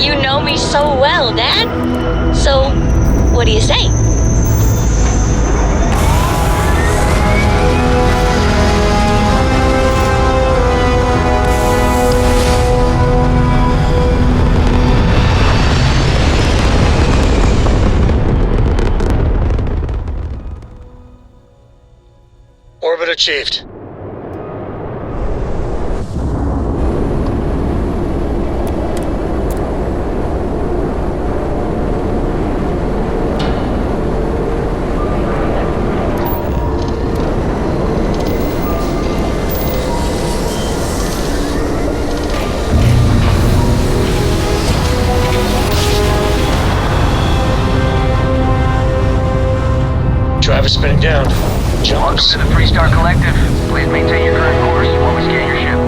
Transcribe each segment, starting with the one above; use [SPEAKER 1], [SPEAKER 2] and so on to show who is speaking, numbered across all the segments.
[SPEAKER 1] You know me so well, Dad. So, what do you say?
[SPEAKER 2] Orbit achieved. Drive is spinning down.
[SPEAKER 3] Welcome
[SPEAKER 2] Jumps.
[SPEAKER 3] to the Three-Star Collective. Please maintain your current course while we scan your ship.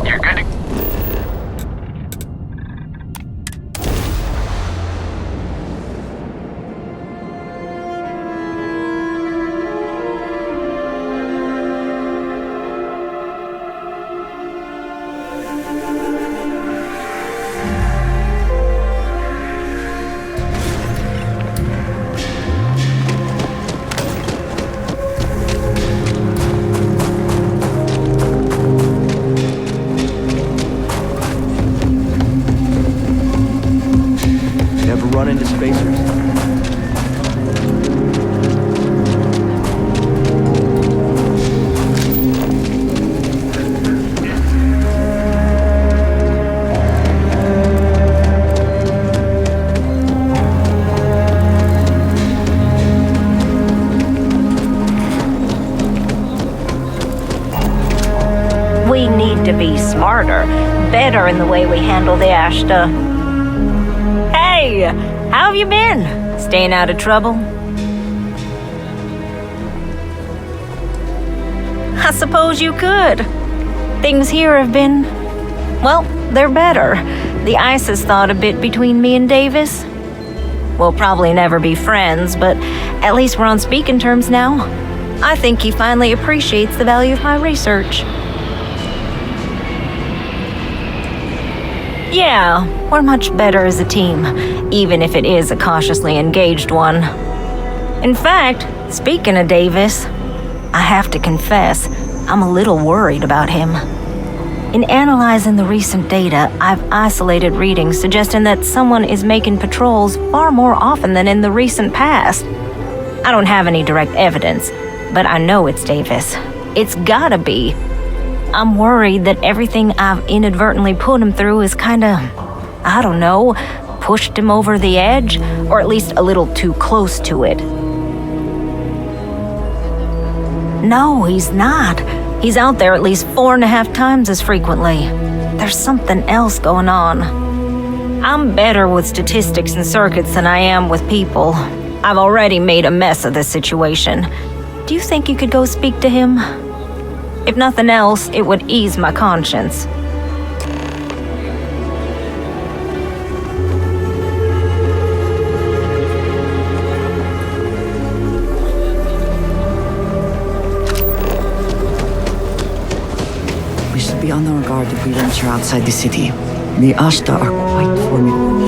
[SPEAKER 3] You're good to...
[SPEAKER 4] Ever run into spacers?
[SPEAKER 5] We need to be smarter, better in the way we handle the Ashta. Hey, how have you been? Staying out of trouble? I suppose you could. Things here have been, well, they're better. The ice has thawed a bit between me and Davis. We'll probably never be friends, but at least we're on speaking terms now. I think he finally appreciates the value of my research. Yeah, we're much better as a team, even if it is a cautiously engaged one. In fact, speaking of Davis, I have to confess, I'm a little worried about him. In analyzing the recent data, I've isolated readings suggesting that someone is making patrols far more often than in the recent past. I don't have any direct evidence, but I know it's Davis. It's gotta be. I'm worried that everything I've inadvertently put him through is kinda, I don't know, pushed him over the edge, or at least a little too close to it. No, he's not. He's out there at least 4.5 times as frequently. There's something else going on. I'm better with statistics and circuits than I am with people. I've already made a mess of this situation. Do you think you could go speak to him? If nothing else, it would ease my conscience.
[SPEAKER 6] We should be on our guard if we venture outside the city. The Ashta are quite formidable.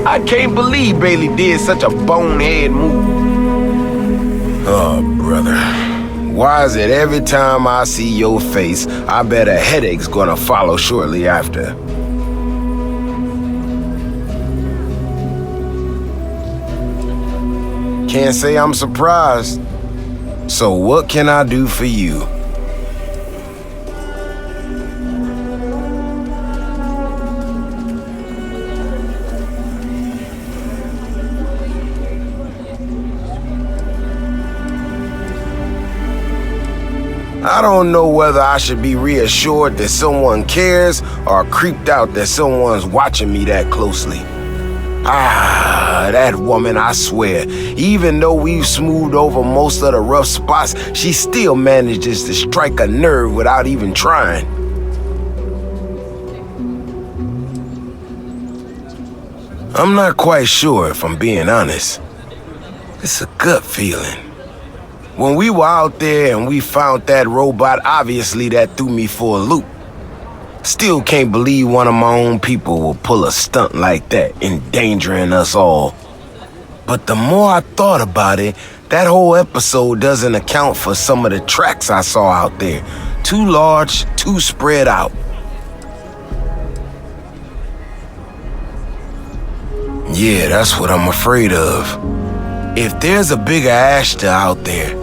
[SPEAKER 7] I can't believe Bailey did such a bonehead move. Oh, brother. Why is it every time I see your face, I bet a headache's gonna follow shortly after? Can't say I'm surprised. So what can I do for you? I don't know whether I should be reassured that someone cares or creeped out that someone's watching me that closely. That woman, I swear, even though we've smoothed over most of the rough spots, she still manages to strike a nerve without even trying. I'm not quite sure if I'm being honest. It's a gut feeling. When we were out there and we found that robot, obviously that threw me for a loop. Still can't believe one of my own people will pull a stunt like that, endangering us all. But the more I thought about it, that whole episode doesn't account for some of the tracks I saw out there. Too large, too spread out. Yeah, that's what I'm afraid of. If there's a bigger Ashta out there,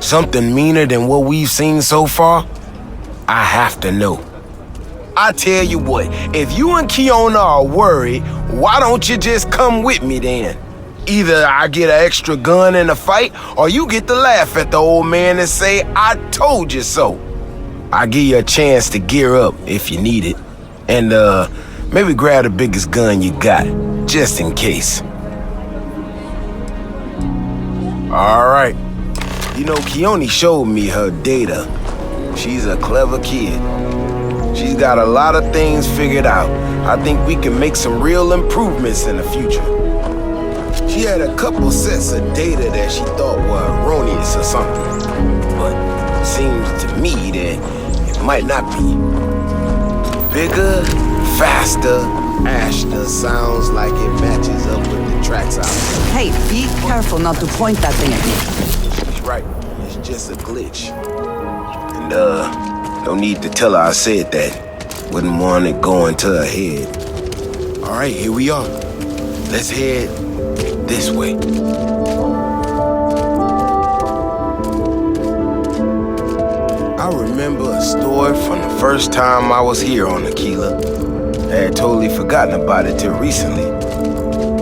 [SPEAKER 7] something meaner than what we've seen so far, I have to know. I tell you what, if you and Kiona are worried, why don't you just come with me then? Either I get an extra gun in the fight, or you get to laugh at the old man and say, I told you so. I'll give you a chance to gear up if you need it. And maybe grab the biggest gun you got, just in case. All right. You know, Keone showed me her data. She's a clever kid. She's got a lot of things figured out. I think we can make some real improvements in the future. She had a couple sets of data that she thought were erroneous or something. But it seems to me that it might not be. Bigger, faster, Ashta sounds like it matches up with the tracks out there.
[SPEAKER 6] Hey, be careful not to point that thing at me.
[SPEAKER 7] She's right. It's just a glitch. And, no need to tell her I said that. Wouldn't want it going to her head. All right, here we are. Let's head this way. I remember a story from the first time I was here on Aquila. I had totally forgotten about it till recently.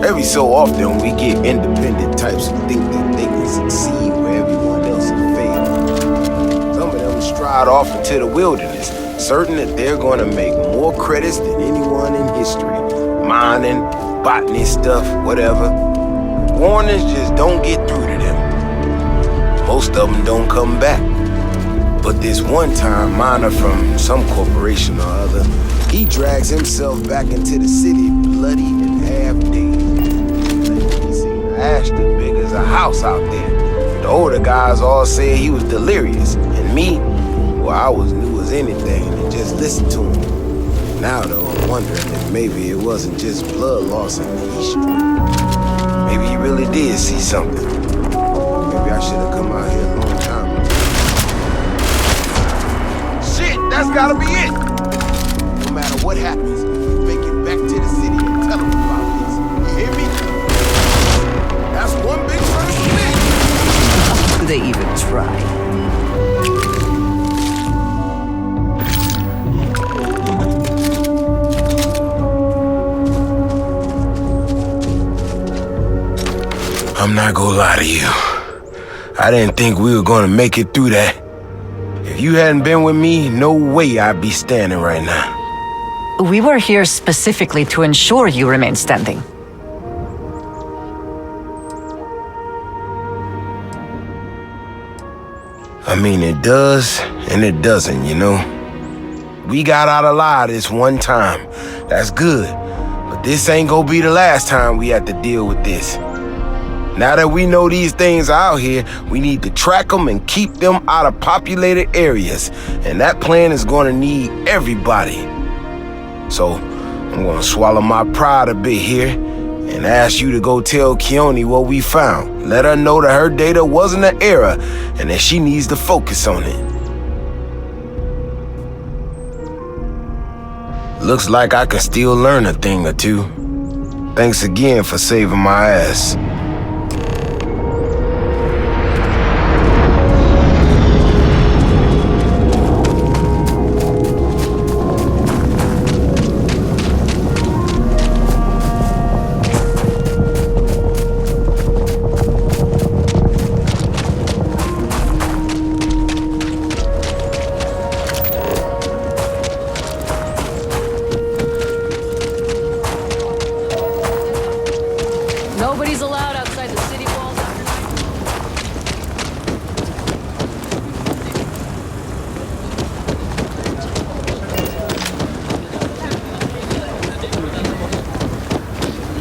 [SPEAKER 7] Every so often we get independent types who think that they can succeed where everyone else has failed. Some of them stride off into the wilderness, certain that they're going to make more credits than anyone in history. Mining, botany stuff, whatever. Warnings just don't get through to them. Most of them don't come back. But this one time, miner from some corporation or other, he drags himself back into the city bloody and half dead. He seen Ashton big as a house out there. The older guys all said he was delirious. And me, well, I was new as anything and just listened to him. Now though, I'm wondering if maybe it wasn't just blood loss in the heat stroke. Maybe he really did see something. Maybe I should have come out here a long time ago. Shit, that's gotta be it! No matter what happens, make it back to the city and tell them about this. You hear me? That's one big son of a bitch!
[SPEAKER 6] Do they even try?
[SPEAKER 7] I'm not gonna lie to you. I didn't think we were gonna make it through that. If you hadn't been with me, no way I'd be standing right now.
[SPEAKER 8] We were here specifically to ensure you remain standing.
[SPEAKER 7] I mean, it does and it doesn't, you know? We got out alive this one time. That's good. But this ain't gonna be the last time we have to deal with this. Now that we know these things are out here, we need to track them and keep them out of populated areas. And that plan is gonna need everybody. So, I'm gonna swallow my pride a bit here and ask you to go tell Keone what we found. Let her know that her data wasn't an error and that she needs to focus on it. Looks like I can still learn a thing or two. Thanks again for saving my ass.
[SPEAKER 8] Nobody's allowed outside the city walls after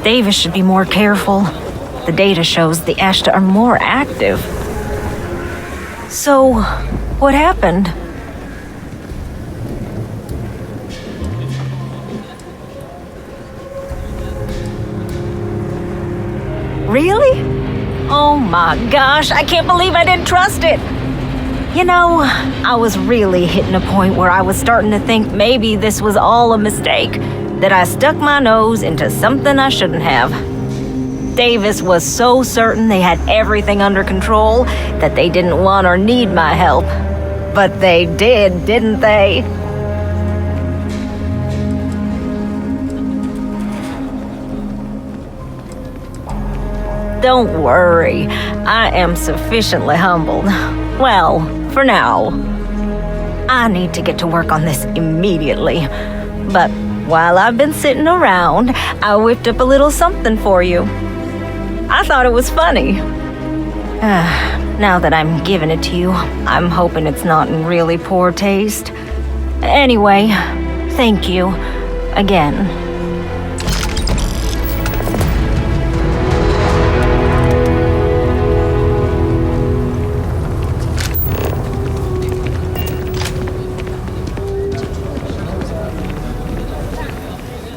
[SPEAKER 5] Davis should be more careful. The data shows the Ashta are more active. So, what happened? Really? Oh my gosh, I can't believe I didn't trust it. You know, I was really hitting a point where I was starting to think maybe this was all a mistake, that I stuck my nose into something I shouldn't have. Davis was so certain they had everything under control that they didn't want or need my help. But they did, didn't they? Don't worry, I am sufficiently humbled. Well, for now. I need to get to work on this immediately. But while I've been sitting around, I whipped up a little something for you. I thought it was funny. Now that I'm giving it to you, I'm hoping it's not in really poor taste. Anyway, thank you. Again.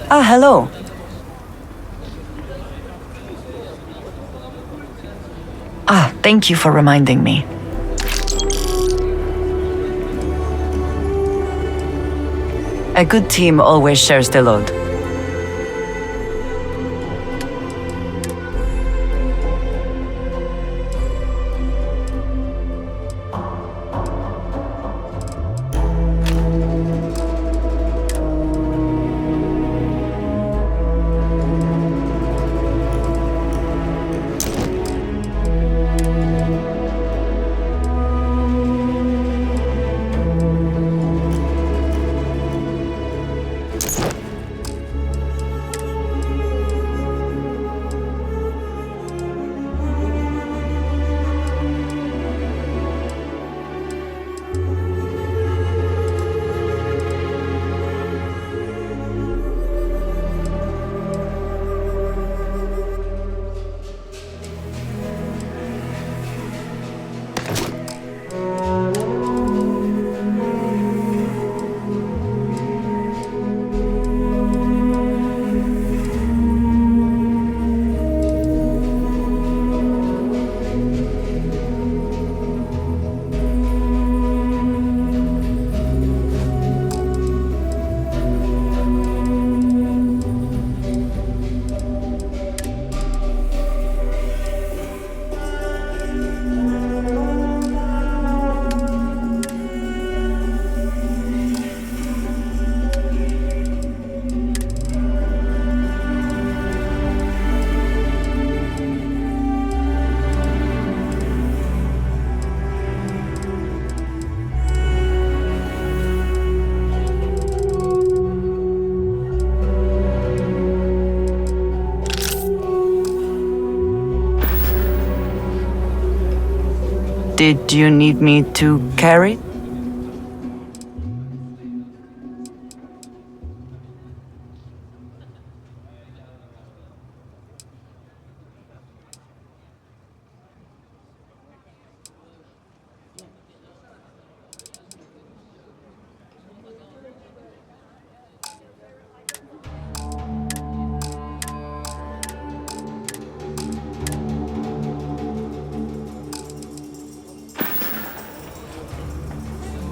[SPEAKER 8] Ah, hello. Ah, thank you for reminding me. A good team always shares the load. Did you need me to carry?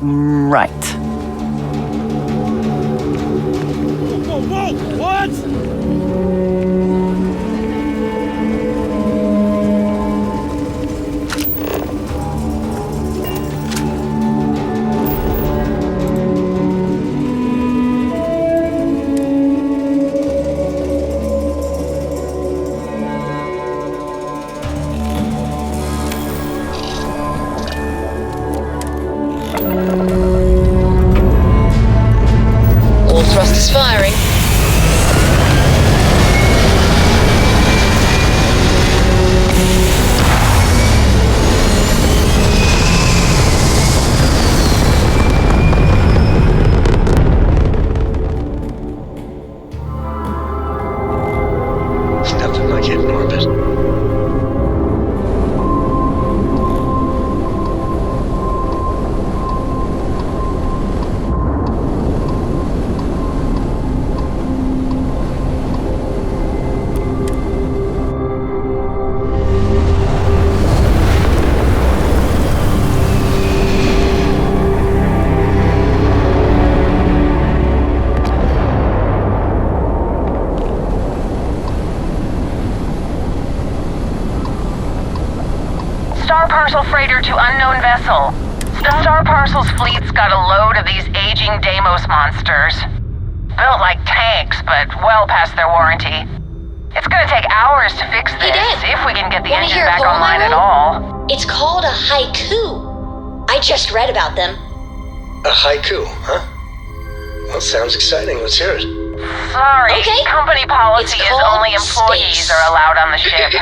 [SPEAKER 8] Right.
[SPEAKER 1] All thrusters firing.
[SPEAKER 3] Star Parcel freighter to unknown vessel. The Star Parcel's fleet's got a load of these aging Deimos monsters. Built like tanks, but well past their warranty. It's gonna take hours to fix
[SPEAKER 1] Hey,
[SPEAKER 3] this,
[SPEAKER 1] Dad.
[SPEAKER 3] if we can get the
[SPEAKER 1] Wanna
[SPEAKER 3] engine
[SPEAKER 1] hear a
[SPEAKER 3] back
[SPEAKER 1] poem I
[SPEAKER 3] online at
[SPEAKER 1] wrote?
[SPEAKER 3] all.
[SPEAKER 1] It's called a haiku. I just read about them.
[SPEAKER 2] A haiku, huh? Well, sounds exciting. Let's hear it.
[SPEAKER 3] Sorry,
[SPEAKER 1] Okay.
[SPEAKER 3] company policy
[SPEAKER 1] It's
[SPEAKER 3] is
[SPEAKER 1] called
[SPEAKER 3] only employees
[SPEAKER 1] space.
[SPEAKER 3] are allowed on the ship.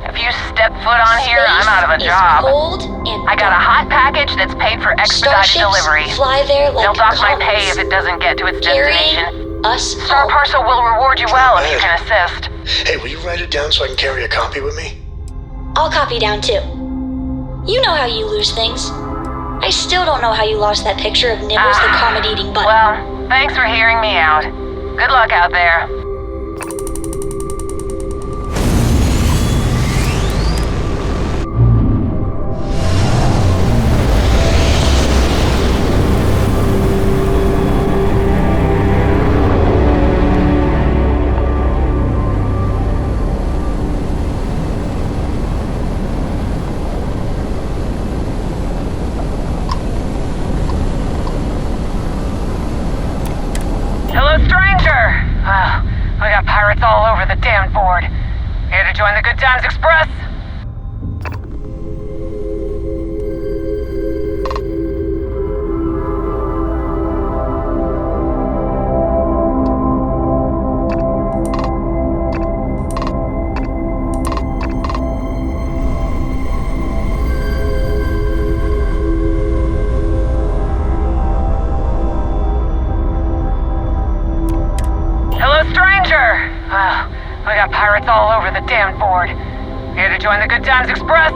[SPEAKER 3] If you step foot on here, I'm out of a
[SPEAKER 1] Space
[SPEAKER 3] job.
[SPEAKER 1] is cold and
[SPEAKER 3] I got a
[SPEAKER 1] dark.
[SPEAKER 3] hot package that's paid for expedited
[SPEAKER 1] Starships
[SPEAKER 3] delivery.
[SPEAKER 1] fly there like
[SPEAKER 3] They'll dock my pay
[SPEAKER 1] comets,
[SPEAKER 3] if it doesn't get to its destination.
[SPEAKER 1] carrying us
[SPEAKER 3] Star
[SPEAKER 1] home.
[SPEAKER 3] Parcel will reward you well if you can assist.
[SPEAKER 2] Hey, will you write it down so I can carry a copy with me?
[SPEAKER 1] I'll copy down too. You know how you lose things. I still don't know how you lost that picture of Nibbles the comet-eating bunny.
[SPEAKER 3] Well, thanks for hearing me out. Good luck out there. Hello, stranger! We got pirates all over the damn board. Here to join the Good Times Express? Hello, stranger! We got pirates all over the damn board. Here to join the Good Times Express?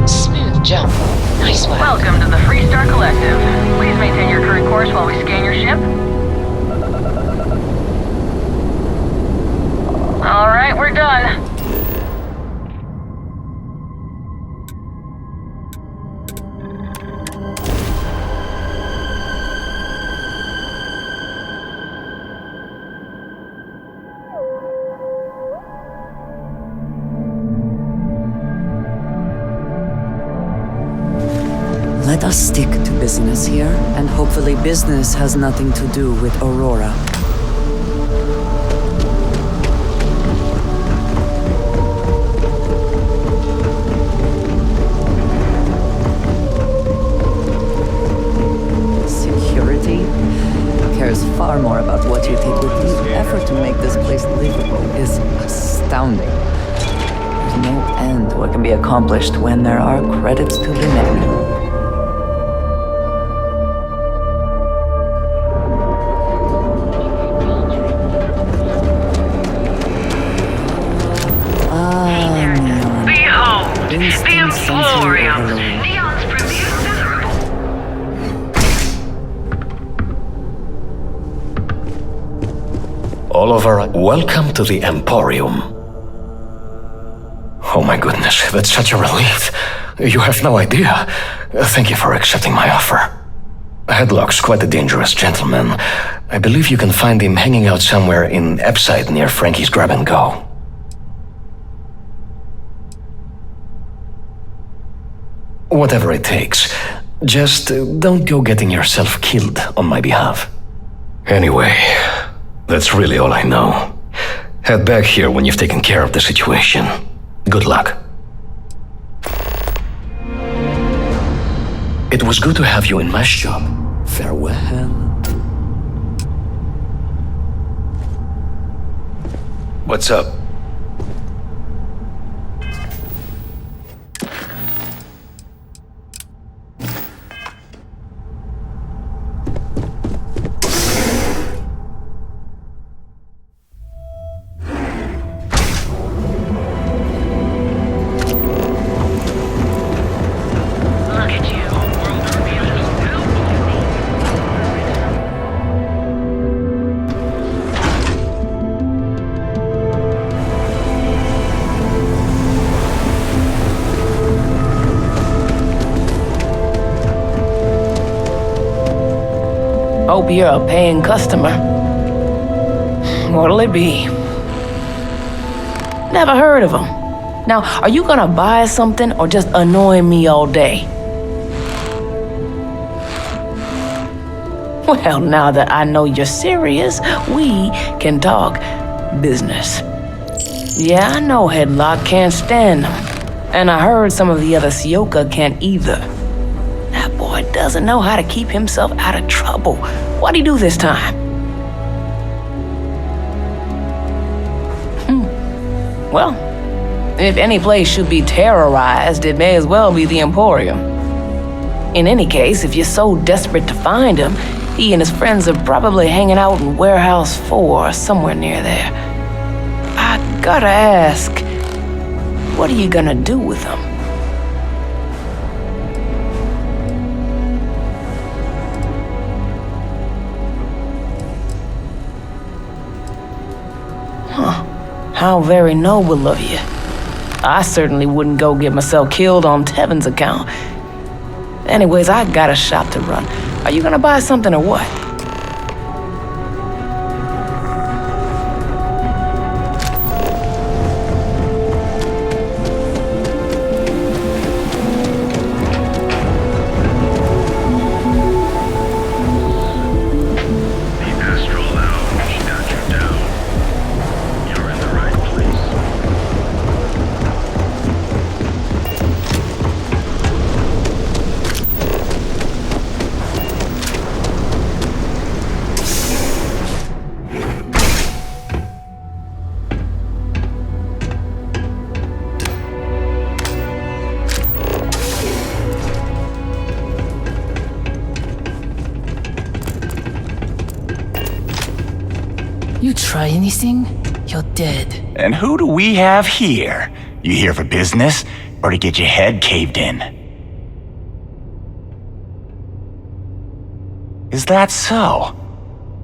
[SPEAKER 1] Smooth jump. Nice one.
[SPEAKER 3] Welcome to the Freestar Collective. Please maintain your current course while we scan your ship. Alright, we're done.
[SPEAKER 6] Let us stick to business here, and hopefully business has nothing to do with Aurora. Security cares far more about what you take with you. The effort to make this place livable is astounding. There's no end to what can be accomplished when there are credits to be made.
[SPEAKER 3] Behold, the
[SPEAKER 6] Instant sensory
[SPEAKER 3] Emporium,
[SPEAKER 6] overload.
[SPEAKER 3] Neon's premier desirable.
[SPEAKER 9] Oliver, welcome to the Emporium. Oh my goodness, that's such a relief. You have no idea. Thank you for accepting my offer. Headlock's quite a dangerous gentleman. I believe you can find him hanging out somewhere in Epside near Frankie's Grab and Go. Whatever it takes. Just don't go getting yourself killed on my behalf. Anyway, that's really all I know. Head back here when you've taken care of the situation. Good luck. It was good to have you in my shop. Farewell. What's up?
[SPEAKER 3] Hope you're a paying customer. What'll it be? Never heard of them. Now, are you gonna buy something or just annoy me all day? Well, now that I know you're serious, we can talk business. Yeah, I know Headlock can't stand them. And I heard some of the other Sioka can't either. That boy doesn't know how to keep himself out of trouble. What'd he do this time? Well, if any place should be terrorized, it may as well be the Emporium. In any case, if you're so desperate to find him, he and his friends are probably hanging out in Warehouse 4 or somewhere near there. I gotta ask, what are you gonna do with him? How very noble of you. I certainly wouldn't go get myself killed on Tevin's account. Anyways, I got a shop to run. Are you gonna buy something or what?
[SPEAKER 10] You try anything, you're dead.
[SPEAKER 11] And who do we have here? You here for business, or to get your head caved in? Is that so?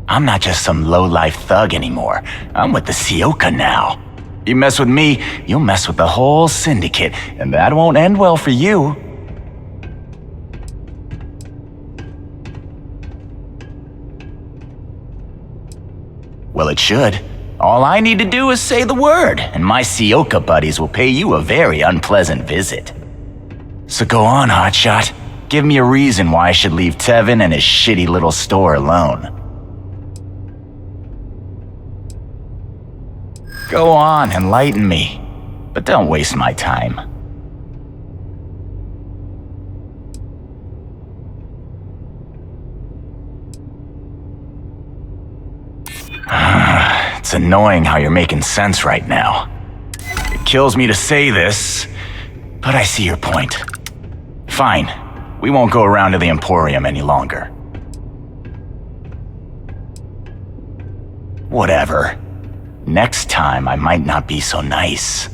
[SPEAKER 11] I'm not just some low-life thug anymore. I'm with the Sioka now. You mess with me, you'll mess with the whole syndicate, and that won't end well for you. Well, it should. All I need to do is say the word, and my Sioka buddies will pay you a very unpleasant visit. So go on, Hotshot. Give me a reason why I should leave Tevin and his shitty little store alone. Go on, enlighten me. But don't waste my time. It's annoying how you're making sense right now. It kills me to say this, but I see your point. Fine, we won't go around to the Emporium any longer. Whatever. Next time I might not be so nice.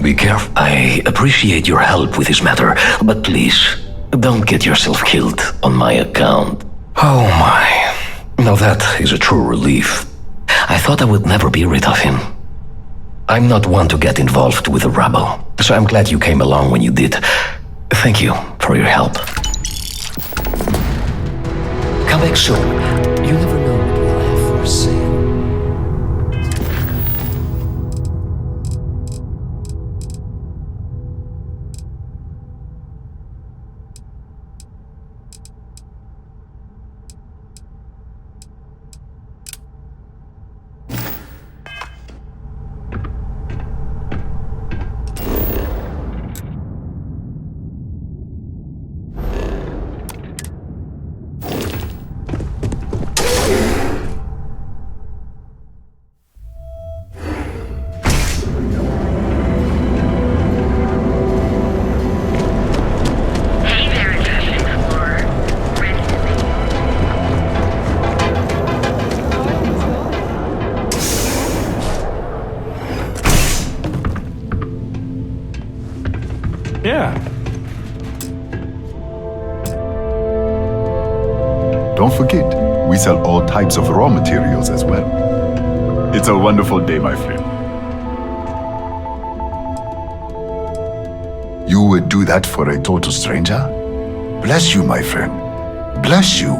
[SPEAKER 9] Be careful. I appreciate your help with this matter, but please, don't get yourself killed on my account. Oh my. Now that is a true relief. I thought I would never be rid of him. I'm not one to get involved with the rabble, so I'm glad you came along when you did. Thank you for your help. Come back soon. You never know what we'll have for sale.
[SPEAKER 12] Yeah.
[SPEAKER 13] Don't forget, we sell all types of raw materials as well. It's a wonderful day, my friend. You would do that for a total stranger? Bless you, my friend. Bless you.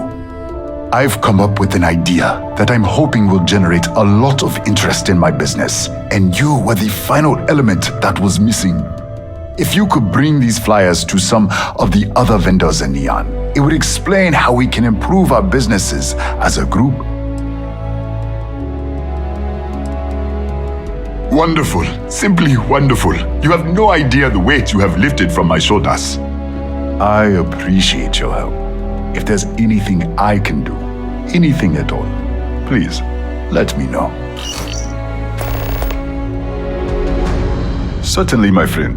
[SPEAKER 13] I've come up with an idea that I'm hoping will generate a lot of interest in my business, and you were the final element that was missing. If you could bring these flyers to some of the other vendors in Neon, it would explain how we can improve our businesses as a group. Wonderful, simply wonderful. You have no idea the weight you have lifted from my shoulders. I appreciate your help. If there's anything I can do, anything at all, please let me know. Certainly, my friend.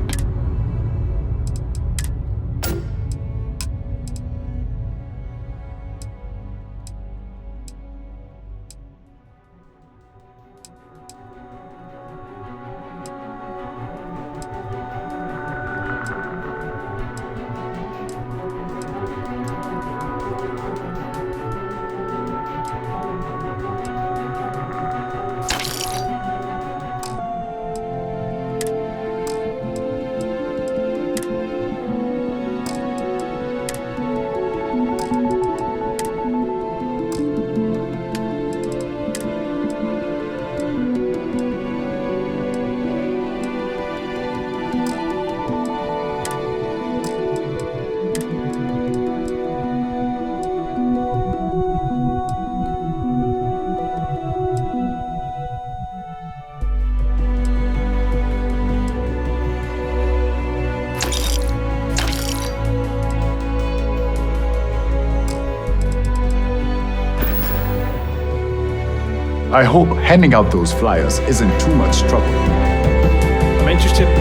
[SPEAKER 13] I hope handing out those flyers isn't too much trouble.
[SPEAKER 12] I'm interested in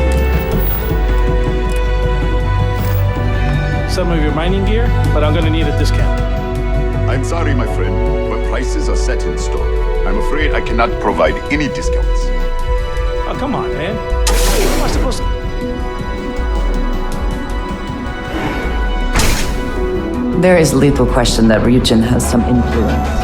[SPEAKER 12] some of your mining gear, but I'm gonna need a discount.
[SPEAKER 13] I'm sorry, my friend, but prices are set in stone. I'm afraid I cannot provide any discounts.
[SPEAKER 12] Oh, come on, man. What am I supposed to...
[SPEAKER 6] There is little question that Ryujin has some influence here.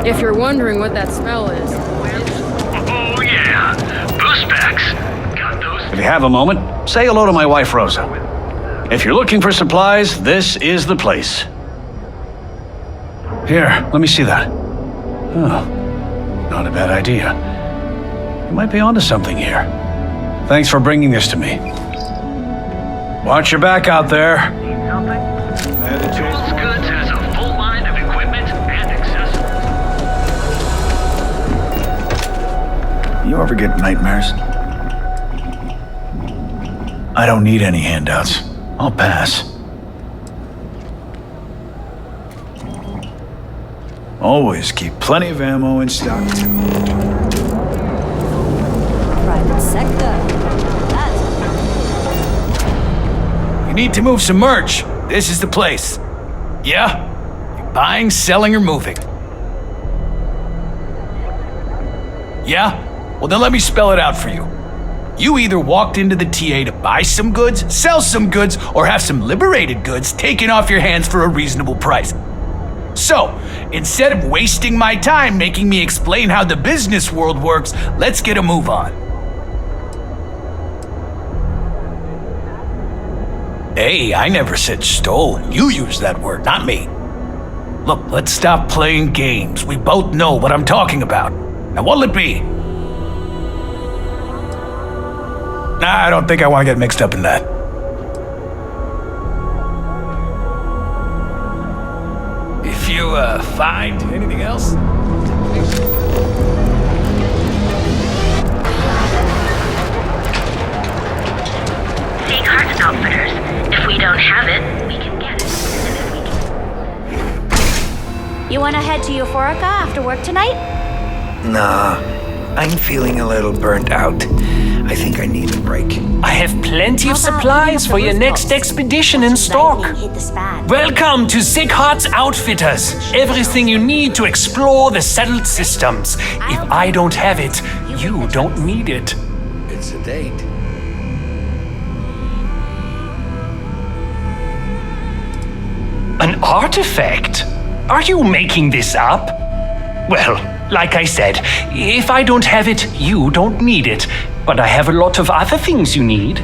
[SPEAKER 14] If you're wondering what that smell is.
[SPEAKER 15] Oh yeah, boost packs. Got those.
[SPEAKER 16] If you have a moment, say hello to my wife Rosa. If you're looking for supplies, this is the place. Here, let me see that. Oh, not a bad idea. You might be onto something here. Thanks for bringing this to me. Watch your back out there.
[SPEAKER 15] Tools Goods has a full line of equipment and accessories.
[SPEAKER 16] You ever get nightmares? I don't need any handouts. I'll pass. Always keep plenty of ammo in stock, too.
[SPEAKER 5] Private sector.
[SPEAKER 16] You need to move some merch. This is the place. Yeah? You're buying, selling, or moving? Yeah? Well, then let me spell it out for you. You either walked into the TA to buy some goods, sell some goods, or have some liberated goods taken off your hands for a reasonable price. So, instead of wasting my time making me explain how the business world works, let's get a move on. Hey, I never said stolen. You used that word, not me. Look, let's stop playing games. We both know what I'm talking about. Now, what'll it be? Nah, I don't think I want to get mixed up in that. If you, find anything else?
[SPEAKER 1] See Carton Outfitters. If we don't have it, we can get it. You wanna head to Euphorica after work tonight?
[SPEAKER 17] Nah, I'm feeling a little burnt out. I think I need a break.
[SPEAKER 18] I have plenty of supplies for your next expedition in stock. Welcome to Sickhart's Outfitters. Everything you need to explore the settled systems. If I don't have it, you don't need it.
[SPEAKER 17] It's a date.
[SPEAKER 18] An artifact? Are you making this up? Well, like I said, if I don't have it, you don't need it. But I have a lot of other things you need.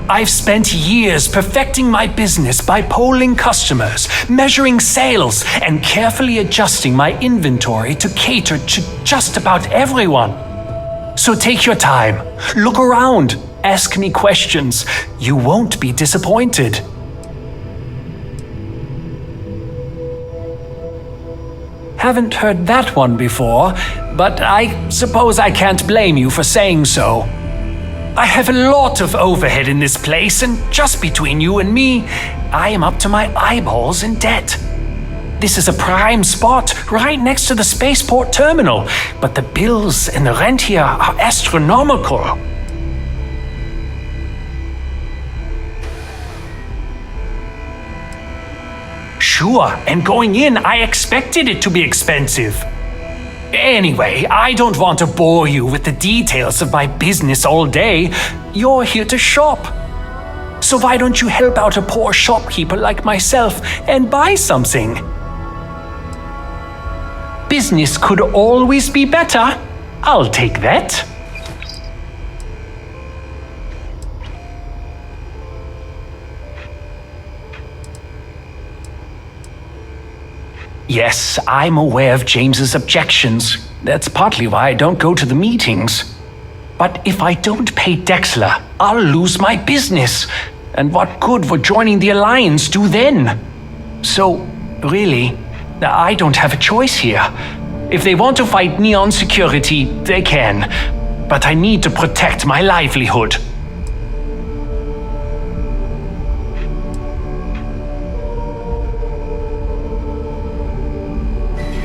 [SPEAKER 18] I've spent years perfecting my business by polling customers, measuring sales, and carefully adjusting my inventory to cater to just about everyone. So take your time, look around, ask me questions. You won't be disappointed. Haven't heard that one before, but I suppose I can't blame you for saying so. I have a lot of overhead in this place, and just between you and me, I am up to my eyeballs in debt. This is a prime spot, right next to the spaceport terminal, but the bills and the rent here are astronomical. Sure, and going in, I expected it to be expensive. Anyway, I don't want to bore you with the details of my business all day. You're here to shop. So why don't you help out a poor shopkeeper like myself and buy something? Business could always be better. I'll take that. Yes, I'm aware of James's objections. That's partly why I don't go to the meetings. But if I don't pay Dexler, I'll lose my business. And what good would joining the Alliance do then? So, really, I don't have a choice here. If they want to fight Neon Security, they can. But I need to protect my livelihood.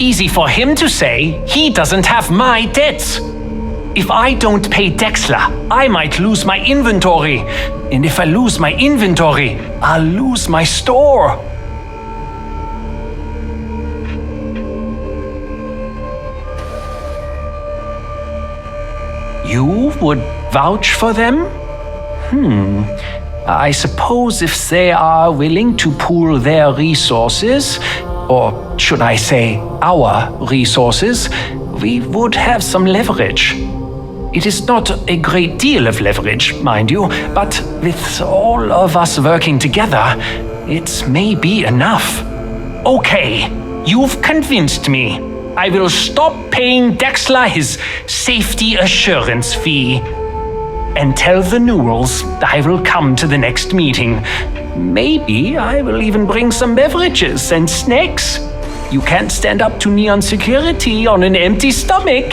[SPEAKER 18] Easy for him to say, he doesn't have my debts. If I don't pay Dexler, I might lose my inventory. And if I lose my inventory, I'll lose my store. You would vouch for them? I suppose if they are willing to pool their resources, or should I say our resources, we would have some leverage. It is not a great deal of leverage, mind you, but with all of us working together, it may be enough. Okay, you've convinced me. I will stop paying Dexler his safety assurance fee. And tell the Newells I will come to the next meeting. Maybe I will even bring some beverages and snacks. You can't stand up to Neon Security on an empty stomach.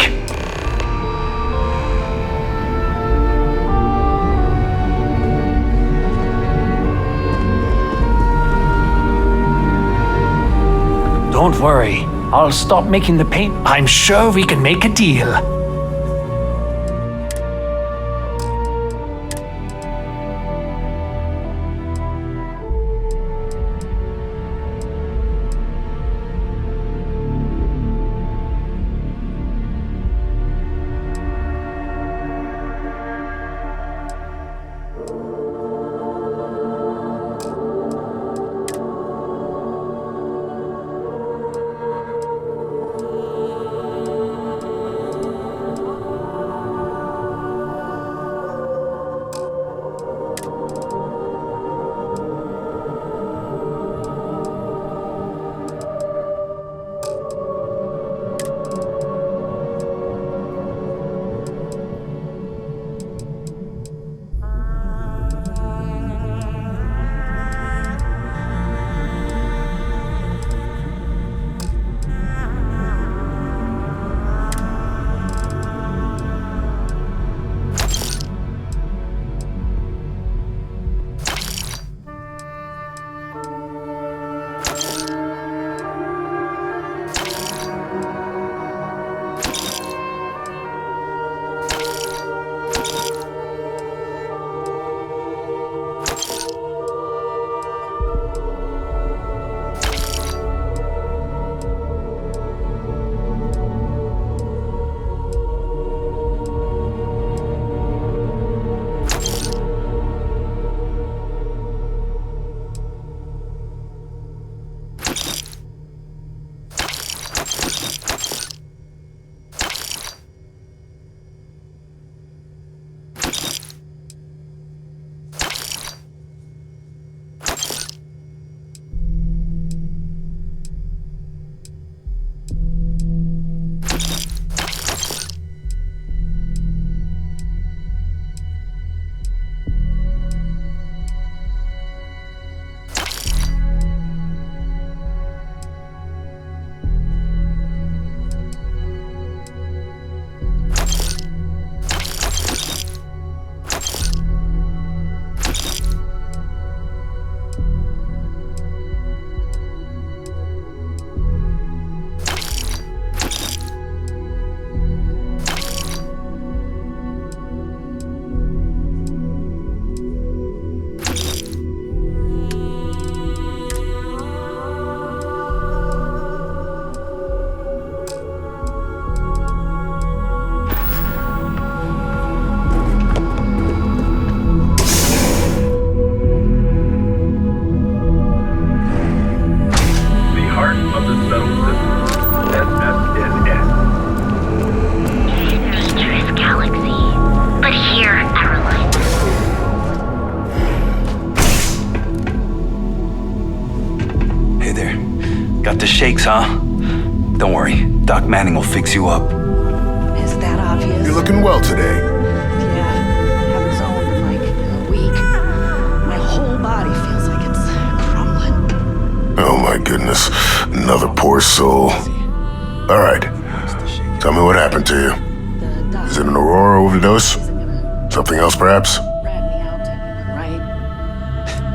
[SPEAKER 18] Don't worry, I'll stop making the paint. I'm sure we can make a deal.
[SPEAKER 1] Dangerous galaxy. But here at Reliance.
[SPEAKER 19] Hey there. Got the shakes, huh? Don't worry, Doc Manning will fix you up.
[SPEAKER 6] Is that obvious?
[SPEAKER 7] You're looking well today.
[SPEAKER 6] Yeah, haven't zoned in like a week. My whole body feels like it's crumbling.
[SPEAKER 7] Oh my goodness, another poor soul. All right, tell me what happened to you. Is it an Aurora overdose? Something else, perhaps?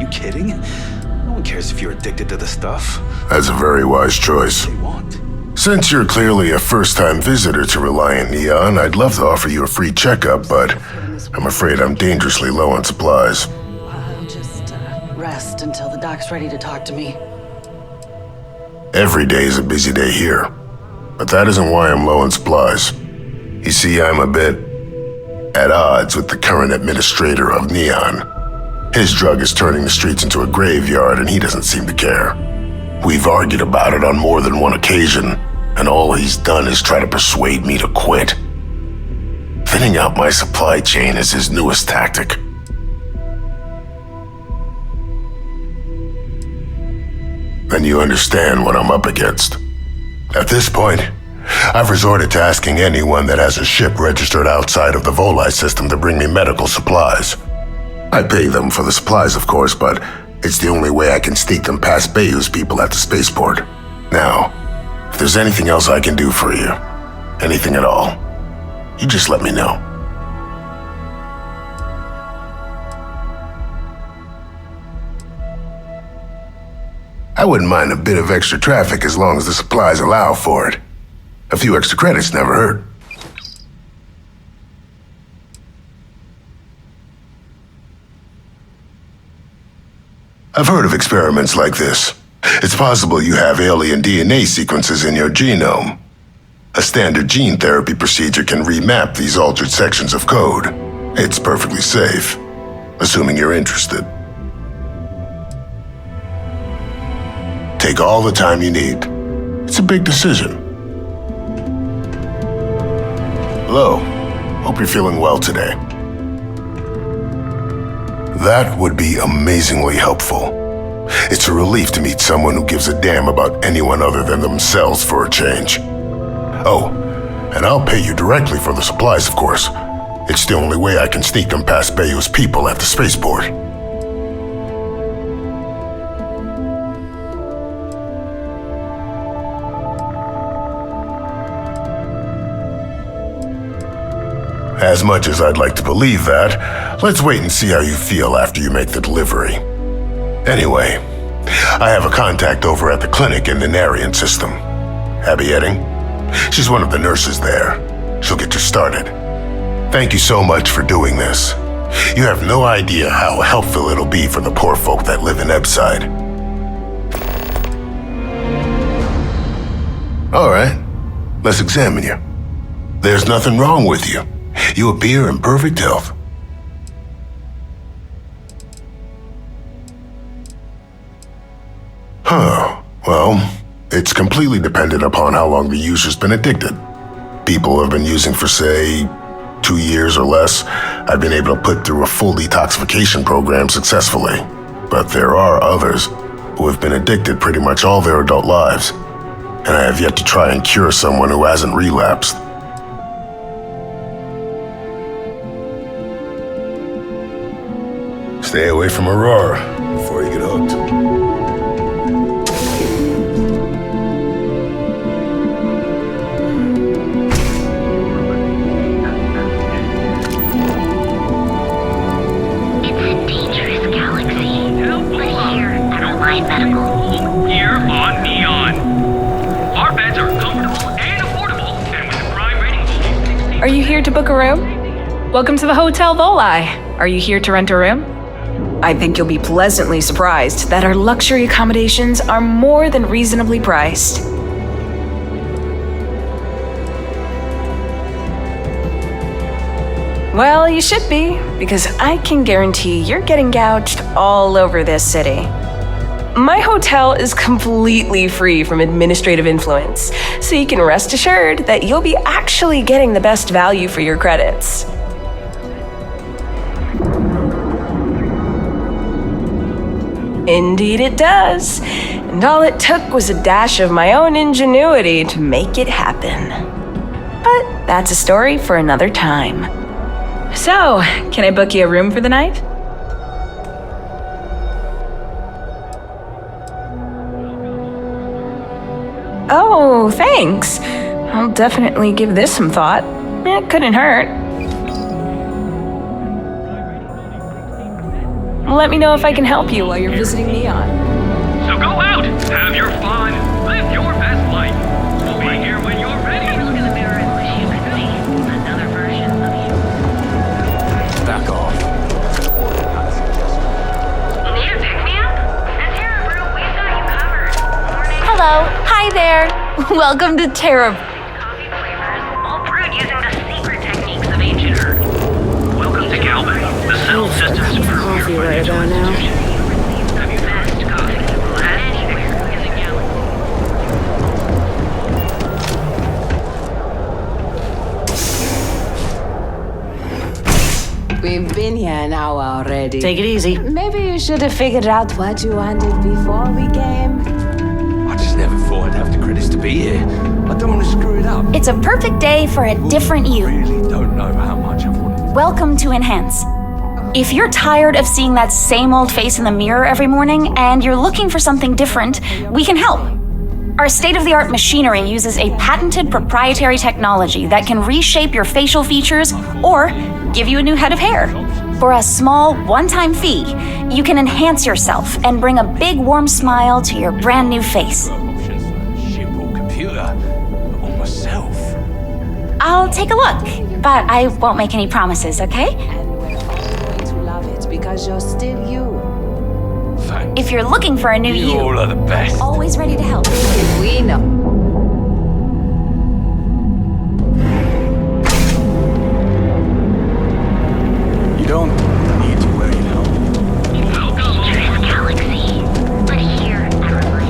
[SPEAKER 19] You kidding? No one cares if you're addicted to the stuff.
[SPEAKER 7] That's a very wise choice. Since you're clearly a first-time visitor to Reliant Neon, I'd love to offer you a free checkup, but I'm afraid I'm dangerously low on supplies.
[SPEAKER 6] I'll just rest until the doc's ready to talk to me.
[SPEAKER 7] Every day is a busy day here, but that isn't why I'm low on supplies. You see, I'm a bit at odds with the current administrator of Neon. His drug is turning the streets into a graveyard, and he doesn't seem to care. We've argued about it on more than one occasion, and all he's done is try to persuade me to quit. Thinning out my supply chain is his newest tactic. Then you understand what I'm up against. At this point, I've resorted to asking anyone that has a ship registered outside of the Volai system to bring me medical supplies. I pay them for the supplies, of course, but it's the only way I can sneak them past Bayou's people at the spaceport. Now, if there's anything else I can do for you, anything at all, you just let me know. I wouldn't mind a bit of extra traffic as long as the supplies allow for it. A few extra credits never hurt. I've heard of experiments like this. It's possible you have alien DNA sequences in your genome. A standard gene therapy procedure can remap these altered sections of code. It's perfectly safe, assuming you're interested. Take all the time you need. It's a big decision. Hello. Hope you're feeling well today. That would be amazingly helpful. It's a relief to meet someone who gives a damn about anyone other than themselves for a change. Oh, and I'll pay you directly for the supplies, of course. It's the only way I can sneak them past Bayou's people at the spaceport. As much as I'd like to believe that, let's wait and see how you feel after you make the delivery. Anyway, I have a contact over at the clinic in the Narian system. Abby Edding? She's one of the nurses there. She'll get you started. Thank you so much for doing this. You have no idea how helpful it'll be for the poor folk that live in Ebside. All right, let's examine you. There's nothing wrong with you. You appear in perfect health. Huh. Well, it's completely dependent upon how long the user's been addicted. People who have been using for, say, 2 years or less, I've been able to put through a full detoxification program successfully. But there are others who have been addicted pretty much all their adult lives, and I have yet to try and cure someone who hasn't relapsed. Stay away from Aurora before you get hooked.
[SPEAKER 1] It's a dangerous galaxy. But here at Reliant Medical.
[SPEAKER 15] Here on Neon. Our beds are comfortable and affordable, and with the prime rating.
[SPEAKER 20] Are you here to book a room? Welcome to the Hotel Volai. Are you here to rent a room?
[SPEAKER 21] I think you'll be pleasantly surprised that our luxury accommodations are more than reasonably priced. Well, you should be, because I can guarantee you're getting gouged all over this city. My hotel is completely free from administrative influence, so you can rest assured that you'll be actually getting the best value for your credits. Indeed it does. And all it took was a dash of my own ingenuity to make it happen. But that's a story for another time.
[SPEAKER 20] So, can I book you a room for the night?
[SPEAKER 21] Oh, thanks. I'll definitely give this some thought. It couldn't hurt. Let me know if I can help you while you're visiting Neon.
[SPEAKER 15] So go out, have your fun, live your best life. We'll be here when you're ready.
[SPEAKER 19] Back off.
[SPEAKER 3] Need a pick-me-up? At Terra Brew, we've got you covered.
[SPEAKER 1] Hello. Hi there. Welcome to Terra.
[SPEAKER 3] All brewed using the secret techniques of ancient herbs.
[SPEAKER 15] Welcome to Galvin, the settled systems for
[SPEAKER 14] Coffee right about now.
[SPEAKER 3] Best coffee you'll have anywhere in the galaxy.
[SPEAKER 10] We've been here an hour already.
[SPEAKER 8] Take it easy.
[SPEAKER 10] Maybe you should have figured out what you wanted before we came.
[SPEAKER 19] I just never thought I'd have the credits to be here. I don't want to screw it up.
[SPEAKER 1] It's a perfect day for a different you.
[SPEAKER 19] I really don't know how much I've wanted.
[SPEAKER 1] Welcome to Enhance. If you're tired of seeing that same old face in the mirror every morning and you're looking for something different, we can help. Our state-of-the-art machinery uses a patented proprietary technology that can reshape your facial features or give you a new head of hair. For a small, one-time fee, you can enhance yourself and bring a big, warm smile to your brand new face.
[SPEAKER 19] Ship or computer or myself.
[SPEAKER 1] I'll take a look, but I won't make any promises, okay?
[SPEAKER 10] Because you're still you.
[SPEAKER 19] Thanks.
[SPEAKER 1] If you're looking for a new
[SPEAKER 19] You all are the best.
[SPEAKER 1] always ready to help.
[SPEAKER 10] We know.
[SPEAKER 19] You don't need to worry now.
[SPEAKER 3] Welcome to this galaxy. But here, everyone.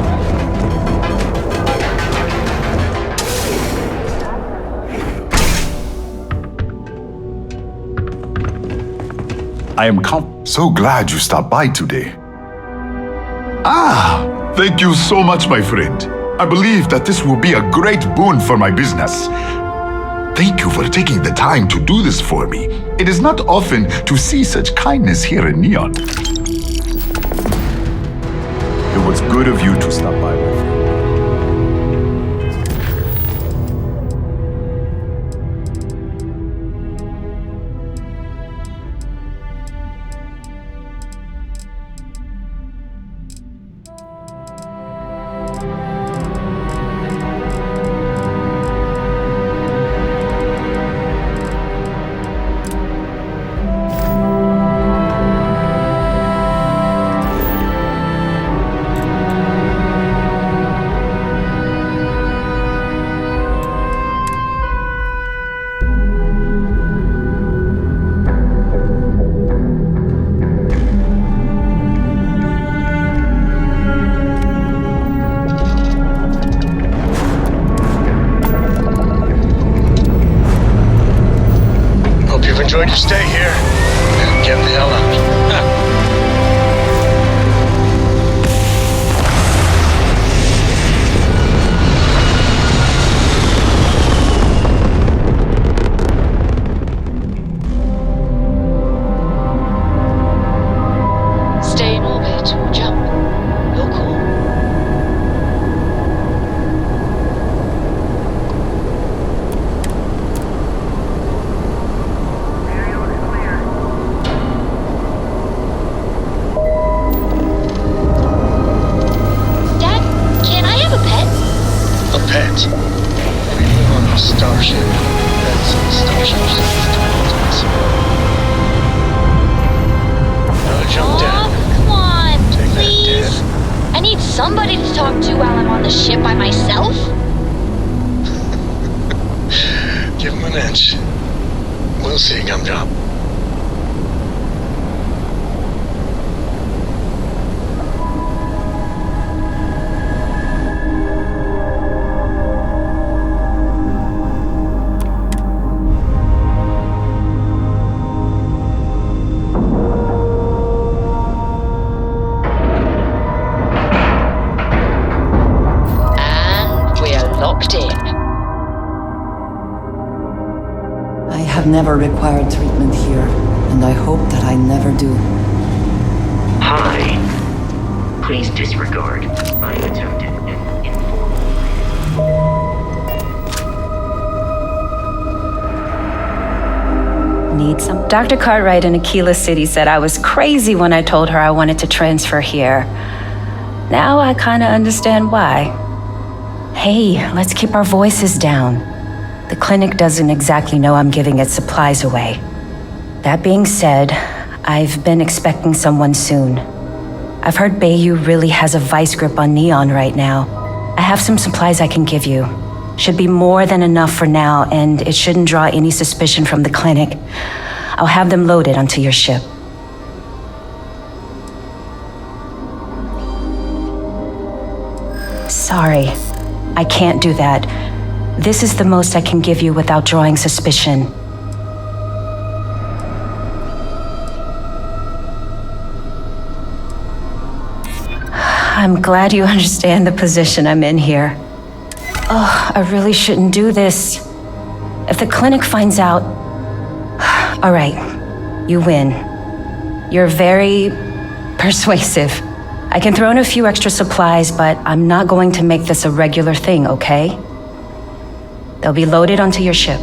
[SPEAKER 13] I am so glad you stopped by today. Ah, thank you so much, my friend. I believe that this will be a great boon for my business. Thank you for taking the time to do this for me. It is not often to see such kindness here in Neon. It was good of you to stop by with me.
[SPEAKER 2] Enjoyed your stay here. Now get the hell out.
[SPEAKER 1] Stay in orbit. Jump. You're cool.
[SPEAKER 2] Pet. We live on a starship. That's starships. Now jump down.
[SPEAKER 1] Come on,
[SPEAKER 2] Take
[SPEAKER 1] please.
[SPEAKER 2] that,
[SPEAKER 1] I need somebody to talk to while I'm on the ship by myself.
[SPEAKER 2] Give him an inch. We'll see, Gumdrop.
[SPEAKER 10] locked in.
[SPEAKER 6] I have never required treatment here, and I hope that I never do.
[SPEAKER 4] Hi. Please disregard my attempted and
[SPEAKER 21] Need some? Dr. Cartwright in Aquila City said I was crazy when I told her I wanted to transfer here. Now I kind of understand why. Hey, let's keep our voices down. The clinic doesn't exactly know I'm giving its supplies away. That being said, I've been expecting someone soon. I've heard Bayou really has a vice grip on Neon right now. I have some supplies I can give you. Should be more than enough for now, and it shouldn't draw any suspicion from the clinic. I'll have them loaded onto your ship. Sorry, I can't do that. This is the most I can give you without drawing suspicion. I'm glad you understand the position I'm in here. Oh, I really shouldn't do this. If the clinic finds out... All right, you win. You're very persuasive. I can throw in a few extra supplies, but I'm not going to make this a regular thing, okay? They'll be loaded onto your ship.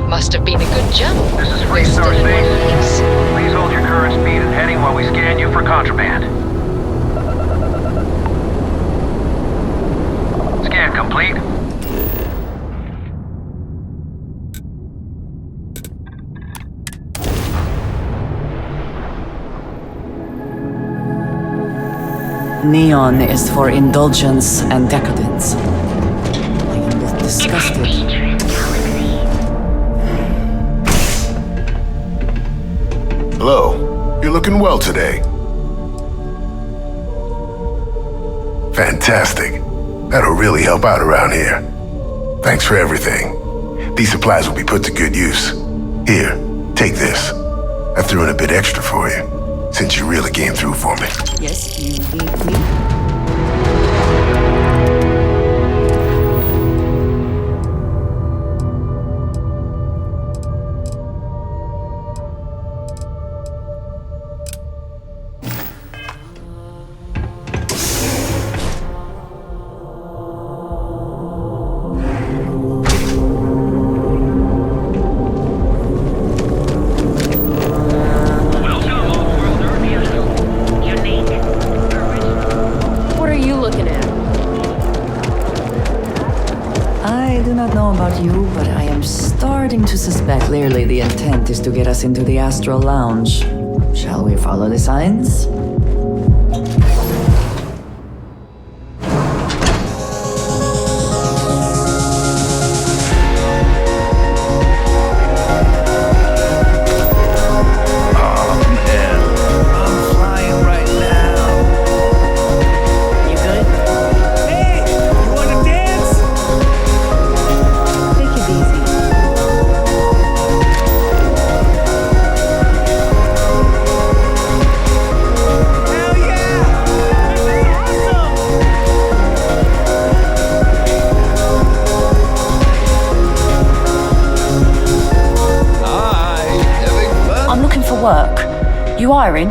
[SPEAKER 10] Must have been a good jump.
[SPEAKER 15] This is Free Star Space. Please hold your current speed and heading while we scan you for contraband. Scan complete.
[SPEAKER 6] Neon is for indulgence and decadence. I am both disgusted.
[SPEAKER 7] Hello. You're looking well today. Fantastic. That'll really help out around here. Thanks for everything. These supplies will be put to good use. Here, take this. I threw in a bit extra for you, since you really came through for me.
[SPEAKER 6] Yes, you beat me.
[SPEAKER 14] What are you looking at?
[SPEAKER 6] I do not know about you, but I am starting to suspect clearly the intent is to get us into the Astral Lounge. Shall we follow the signs?
[SPEAKER 22] You hiring?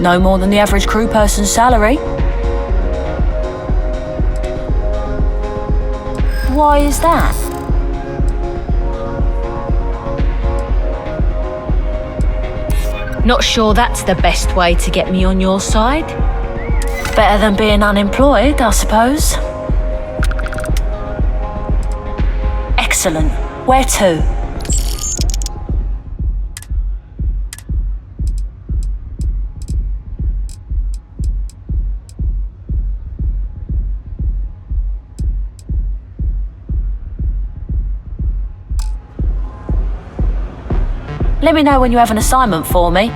[SPEAKER 22] No more than the average crew person's salary. why is that?
[SPEAKER 10] Not sure that's the best way to get me on your side.
[SPEAKER 22] Better than being unemployed, I suppose. Excellent. Where to? Let me know when you have an assignment for me.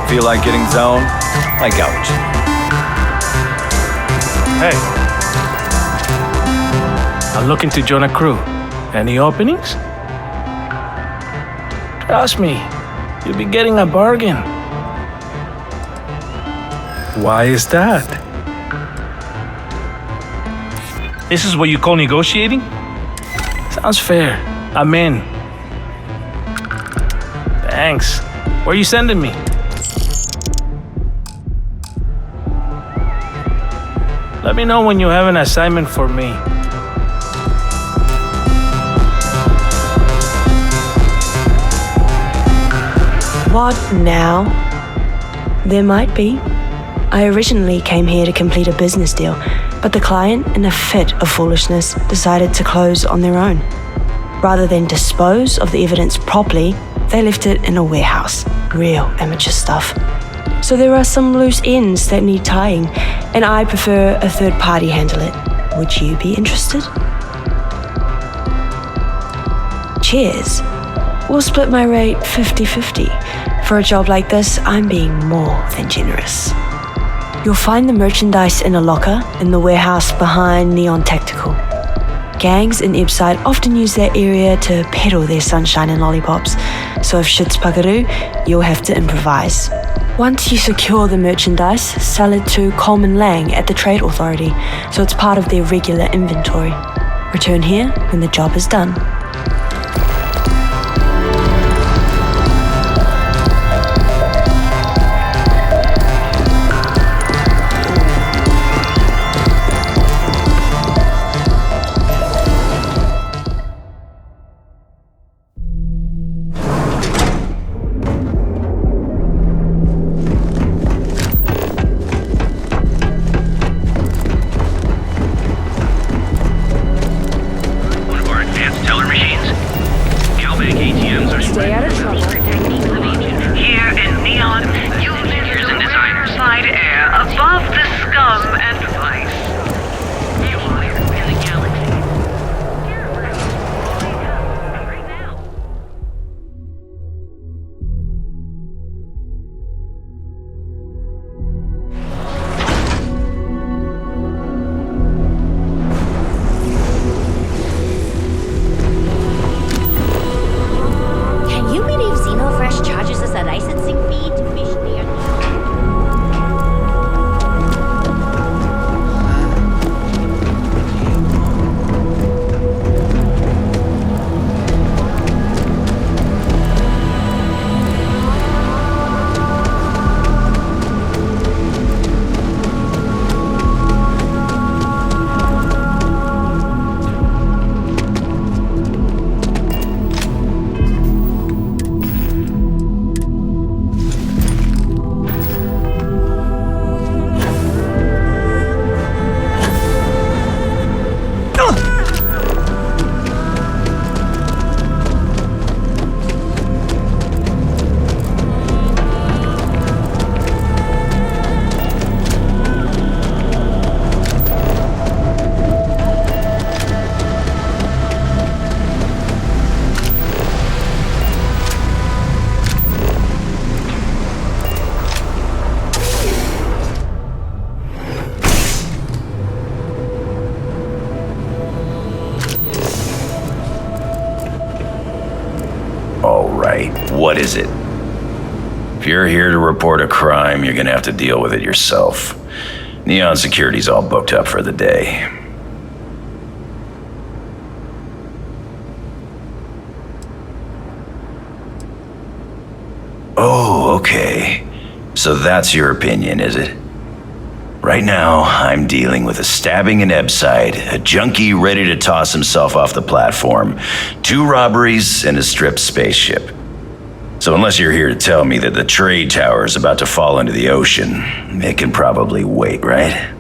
[SPEAKER 19] Feel like getting zoned? I got what you need.
[SPEAKER 12] Hey. I'm looking to join a crew. Any openings? Trust me, you'll be getting a bargain. Why is that? This is what you call negotiating? Sounds fair. I'm in. Thanks. Where are you sending me? Let me know when you have an assignment for me.
[SPEAKER 9] What now? There might be. I originally came here to complete a business deal, but the client, in a fit of foolishness, decided to close on their own. Rather than dispose of the evidence properly, they left it in a warehouse. Real amateur stuff. So there are some loose ends that need tying, and I prefer a third party handle it. Would you be interested? Cheers. We'll split my rate 50-50. For a job like this, I'm being more than generous. You'll find the merchandise in a locker in the warehouse behind Neon Tactical. Gangs in Ipside often use that area to peddle their sunshine and lollipops, so if shit's buckaroo, you'll have to improvise. Once you secure the merchandise, sell it to Coleman Lang at the Trade Authority, so it's part of their regular inventory. Return here when the job is done.
[SPEAKER 15] One of our advanced teller
[SPEAKER 5] you're here to report a crime, you're gonna have to deal with it yourself. Neon Security's all booked up for the day. Oh, okay. So that's your opinion, is it? Right now, I'm dealing with a stabbing in Ebside, a junkie ready to toss himself off the platform, 2 robberies, and a stripped spaceship. So unless you're here to tell me that the trade tower is about to fall into the ocean, it can probably wait, right?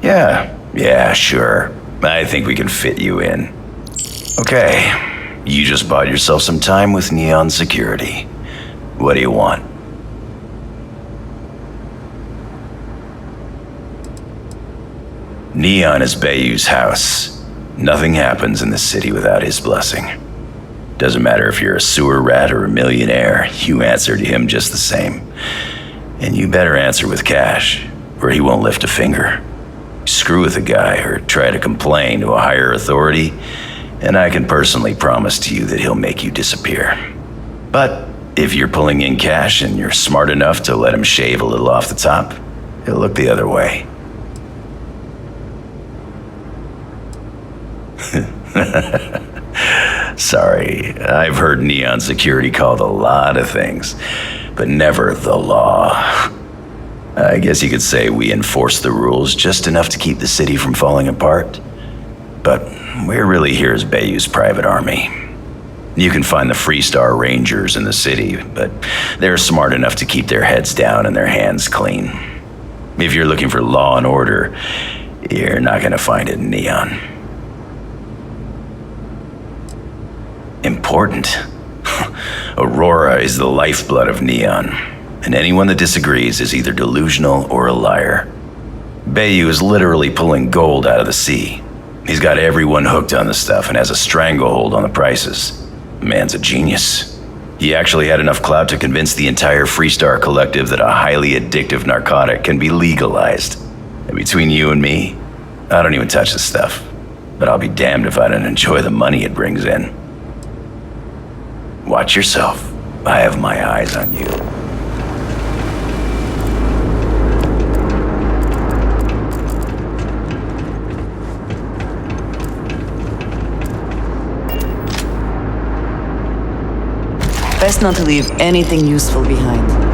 [SPEAKER 5] Yeah, sure. I think we can fit you in. Okay, you just bought yourself some time with Neon Security. What do you want? Neon is Bayou's house. Nothing happens in this city without his blessing. Doesn't matter if you're a sewer rat or a millionaire, you answer to him just the same. And you better answer with cash, or he won't lift a finger. Screw with the guy or try to complain to a higher authority, and I can personally promise to you that he'll make you disappear. But if you're pulling in cash and you're smart enough to let him shave a little off the top, he'll look the other way. Sorry, I've heard Neon Security called a lot of things, but never the law. I guess you could say we enforce the rules just enough to keep the city from falling apart. But we're really here as Bayou's private army. You can find the Freestar Rangers in the city, but they're smart enough to keep their heads down and their hands clean. If you're looking for law and order, you're not gonna find it in Neon. Important. Aurora is the lifeblood of Neon, and anyone that disagrees is either delusional or a liar. Bayou is literally pulling gold out of the sea. He's got everyone hooked on the stuff and has a stranglehold on the prices. The man's a genius. He actually had enough clout to convince the entire Freestar Collective that a highly addictive narcotic can be legalized. And between you and me, I don't even touch the stuff. But I'll be damned if I don't enjoy the money it brings in. Watch yourself. I have my eyes on you.
[SPEAKER 6] Best not to leave anything useful behind.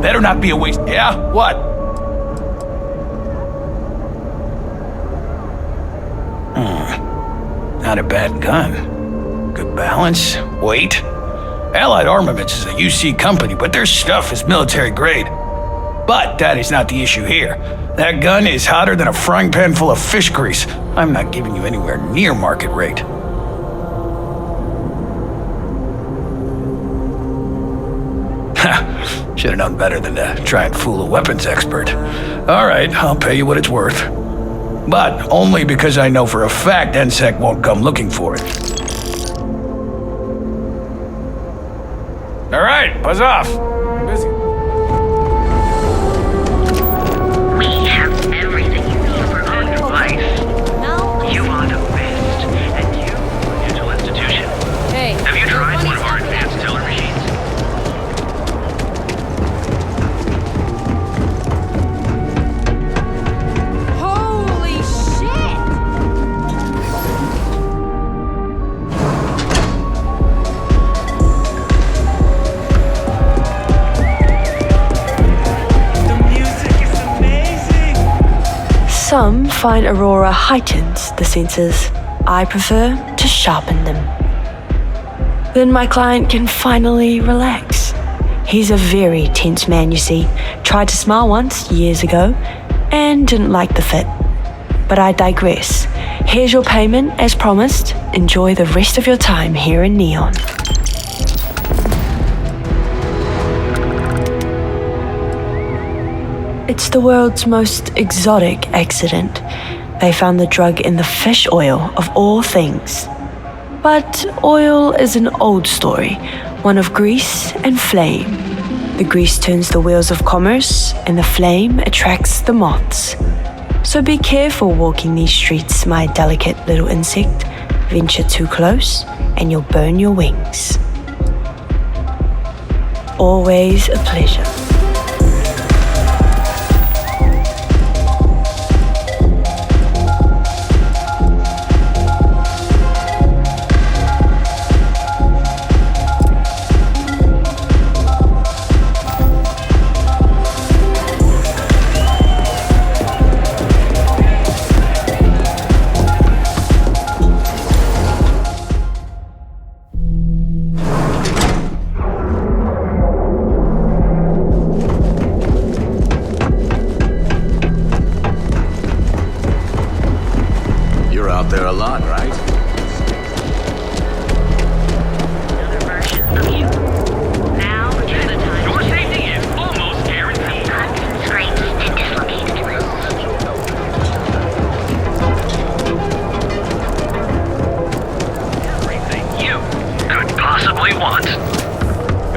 [SPEAKER 12] Better not be a waste. Yeah? What? Not a bad gun. Good balance, weight. Allied Armaments is a UC company, but their stuff is military grade. But that is not the issue here. That gun is hotter than a frying pan full of fish grease. I'm not giving you anywhere near market rate. Should have known better than to try and fool a weapons expert. All right, I'll pay you what it's worth. But only because I know for a fact NSEC won't come looking for it. All right, buzz off. I'm busy.
[SPEAKER 4] We have everything you need for all your
[SPEAKER 9] Some find Aurora heightens the senses. I prefer to sharpen them. Then my client can finally relax. He's a very tense man, you see. Tried to smile once, years ago, and didn't like the fit. But I digress. Here's your payment, as promised. Enjoy the rest of your time here in Neon. It's the world's most exotic accident. They found the drug in the fish oil, of all things. But oil is an old story, one of grease and flame. The grease turns the wheels of commerce, and the flame attracts the moths. So be careful walking these streets, my delicate little insect. Venture too close, and you'll burn your wings. Always a pleasure.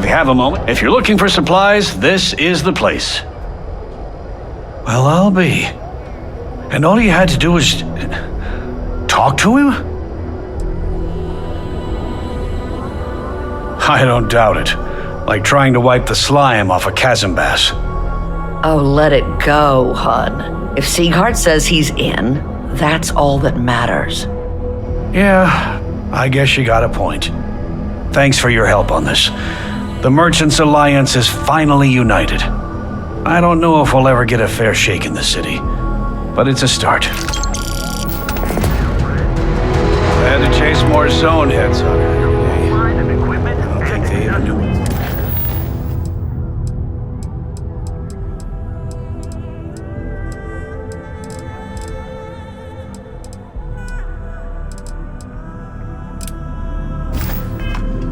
[SPEAKER 12] Have a moment. If you're looking for supplies, this is the place. Well, I'll be. And all you had to do was talk to him? I don't doubt it. Like trying to wipe the slime off a chasm bass.
[SPEAKER 6] Oh, let it go, hon. If Sieghart says he's in, that's all that matters.
[SPEAKER 12] Yeah, I guess you got a point. Thanks for your help on this. The Merchants Alliance is finally united. I don't know if we'll ever get a fair shake in the city, but it's a start. I had to chase more zone heads on her every day. I don't think they even knew it.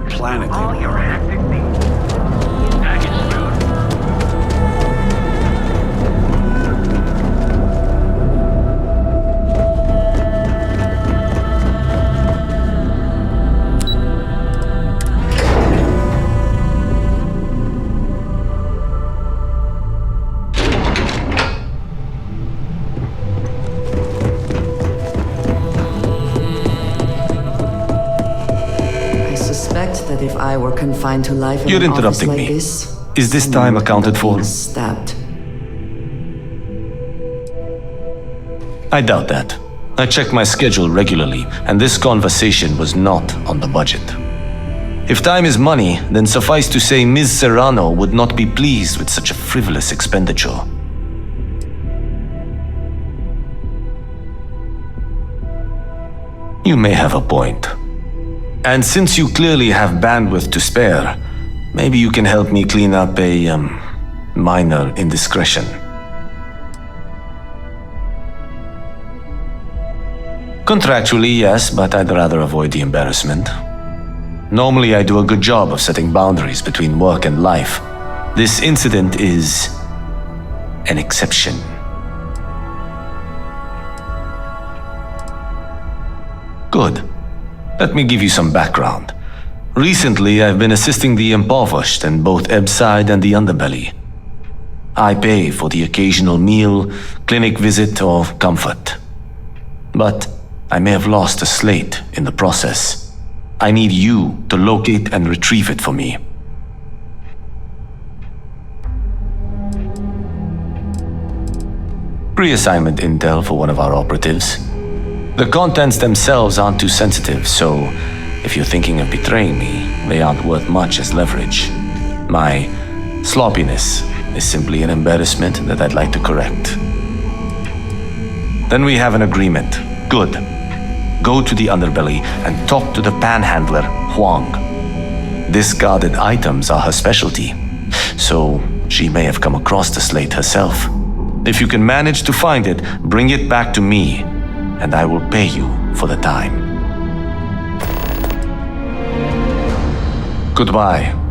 [SPEAKER 12] Planet.
[SPEAKER 15] All your active needs. Package food.
[SPEAKER 6] That if I were confined to life in
[SPEAKER 11] You're
[SPEAKER 6] an office
[SPEAKER 11] interrupting
[SPEAKER 6] like
[SPEAKER 11] me.
[SPEAKER 6] this,
[SPEAKER 11] Is this time accounted for?
[SPEAKER 6] Stabbed.
[SPEAKER 11] I doubt that. I check my schedule regularly, and this conversation was not on the budget. If time is money, then suffice to say Ms. Serrano would not be pleased with such a frivolous expenditure. You may have a point. And since you clearly have bandwidth to spare, maybe you can help me clean up a, minor indiscretion. Contractually, yes, but I'd rather avoid the embarrassment. Normally, I do a good job of setting boundaries between work and life. This incident is an exception. Good. Let me give you some background. Recently, I've been assisting the impoverished in both Ebbside and the Underbelly. I pay for the occasional meal, clinic visit, or comfort. But I may have lost a slate in the process. I need you to locate and retrieve it for me. Pre-assignment intel for one of our operatives. The contents themselves aren't too sensitive, so if you're thinking of betraying me, they aren't worth much as leverage. My sloppiness is simply an embarrassment that I'd like to correct. Then we have an agreement. Good. Go to the underbelly and talk to the panhandler, Huang. Discarded items are her specialty, so she may have come across the slate herself. If you can manage to find it, bring it back to me, and I will pay you for the time. Goodbye.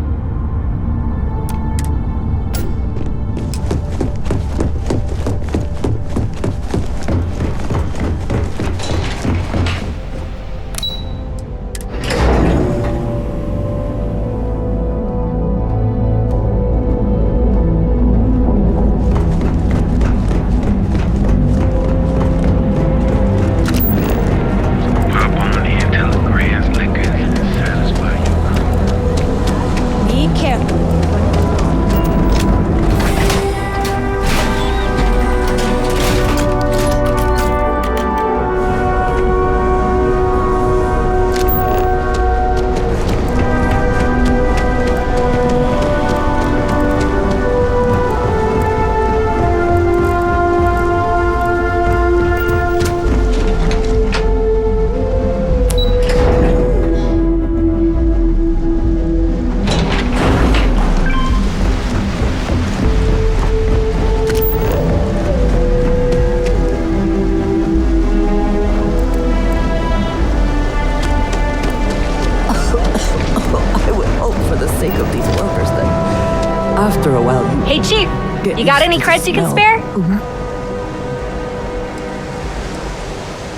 [SPEAKER 6] After a while,
[SPEAKER 20] Hey, Chief, you got any creds you can spare?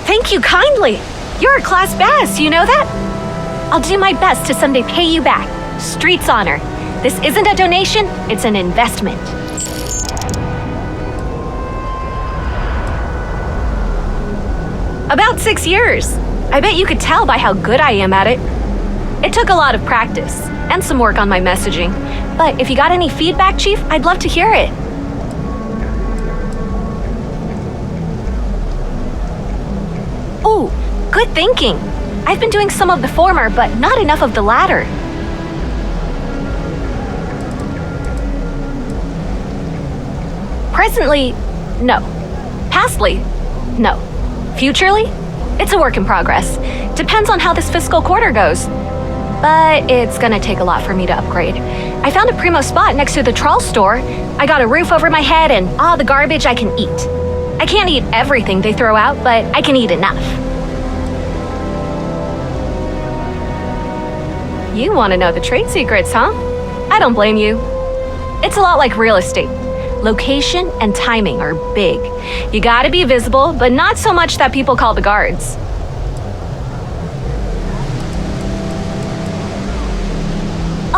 [SPEAKER 20] Thank you kindly. You're a class bass, you know that? I'll do my best to someday pay you back. Street's honor. This isn't a donation, it's an investment. About 6 years. I bet you could tell by how good I am at it. It took a lot of practice, and some work on my messaging. But if you got any feedback, Chief, I'd love to hear it. Ooh, good thinking. I've been doing some of the former, but not enough of the latter. Presently, no. Pastly, no. Futurely, it's a work in progress. Depends on how this fiscal quarter goes. But it's gonna take a lot for me to upgrade. I found a primo spot next to the trawl store. I got a roof over my head and all the garbage I can eat. I can't eat everything they throw out, but I can eat enough. You want to know the trade secrets, huh? I don't blame you. It's a lot like real estate. Location and timing are big. You gotta be visible, but not so much that people call the guards.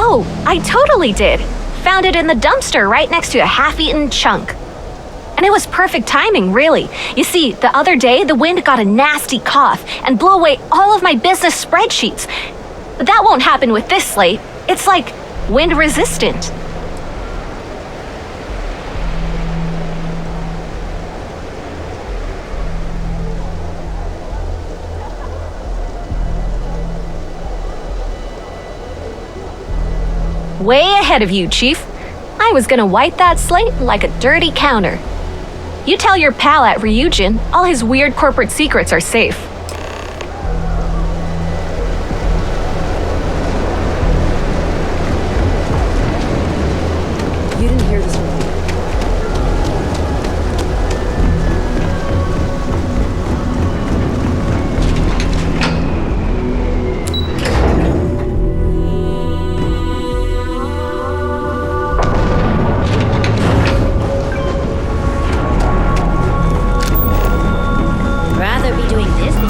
[SPEAKER 20] Oh, I totally did. Found it in the dumpster right next to a half-eaten chunk. And it was perfect timing, really. You see, the other day, the wind got a nasty cough and blew away all of my business spreadsheets. But that won't happen with this slate. It's like wind resistant. Way ahead of you, Chief. I was gonna wipe that slate like a dirty counter. You tell your pal at Ryujin all his weird corporate secrets are safe.
[SPEAKER 6] You didn't hear this one.
[SPEAKER 10] Rather be doing this than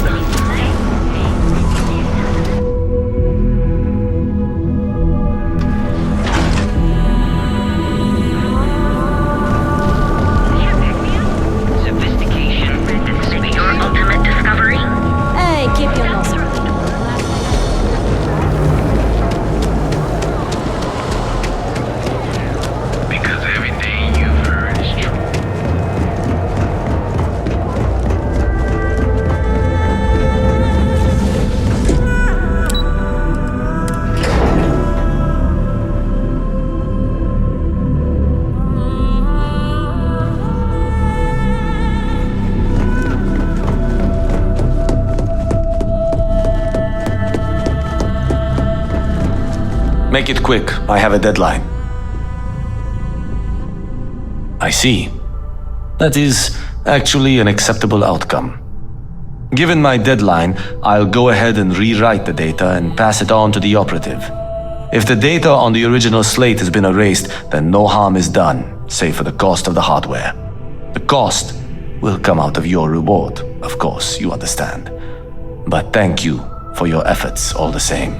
[SPEAKER 11] Make it quick. I have a deadline. I see. That is actually an acceptable outcome. Given my deadline, I'll go ahead and rewrite the data and pass it on to the operative. If the data on the original slate has been erased, then no harm is done, save for the cost of the hardware. The cost will come out of your reward, of course, you understand. But thank you for your efforts all the same.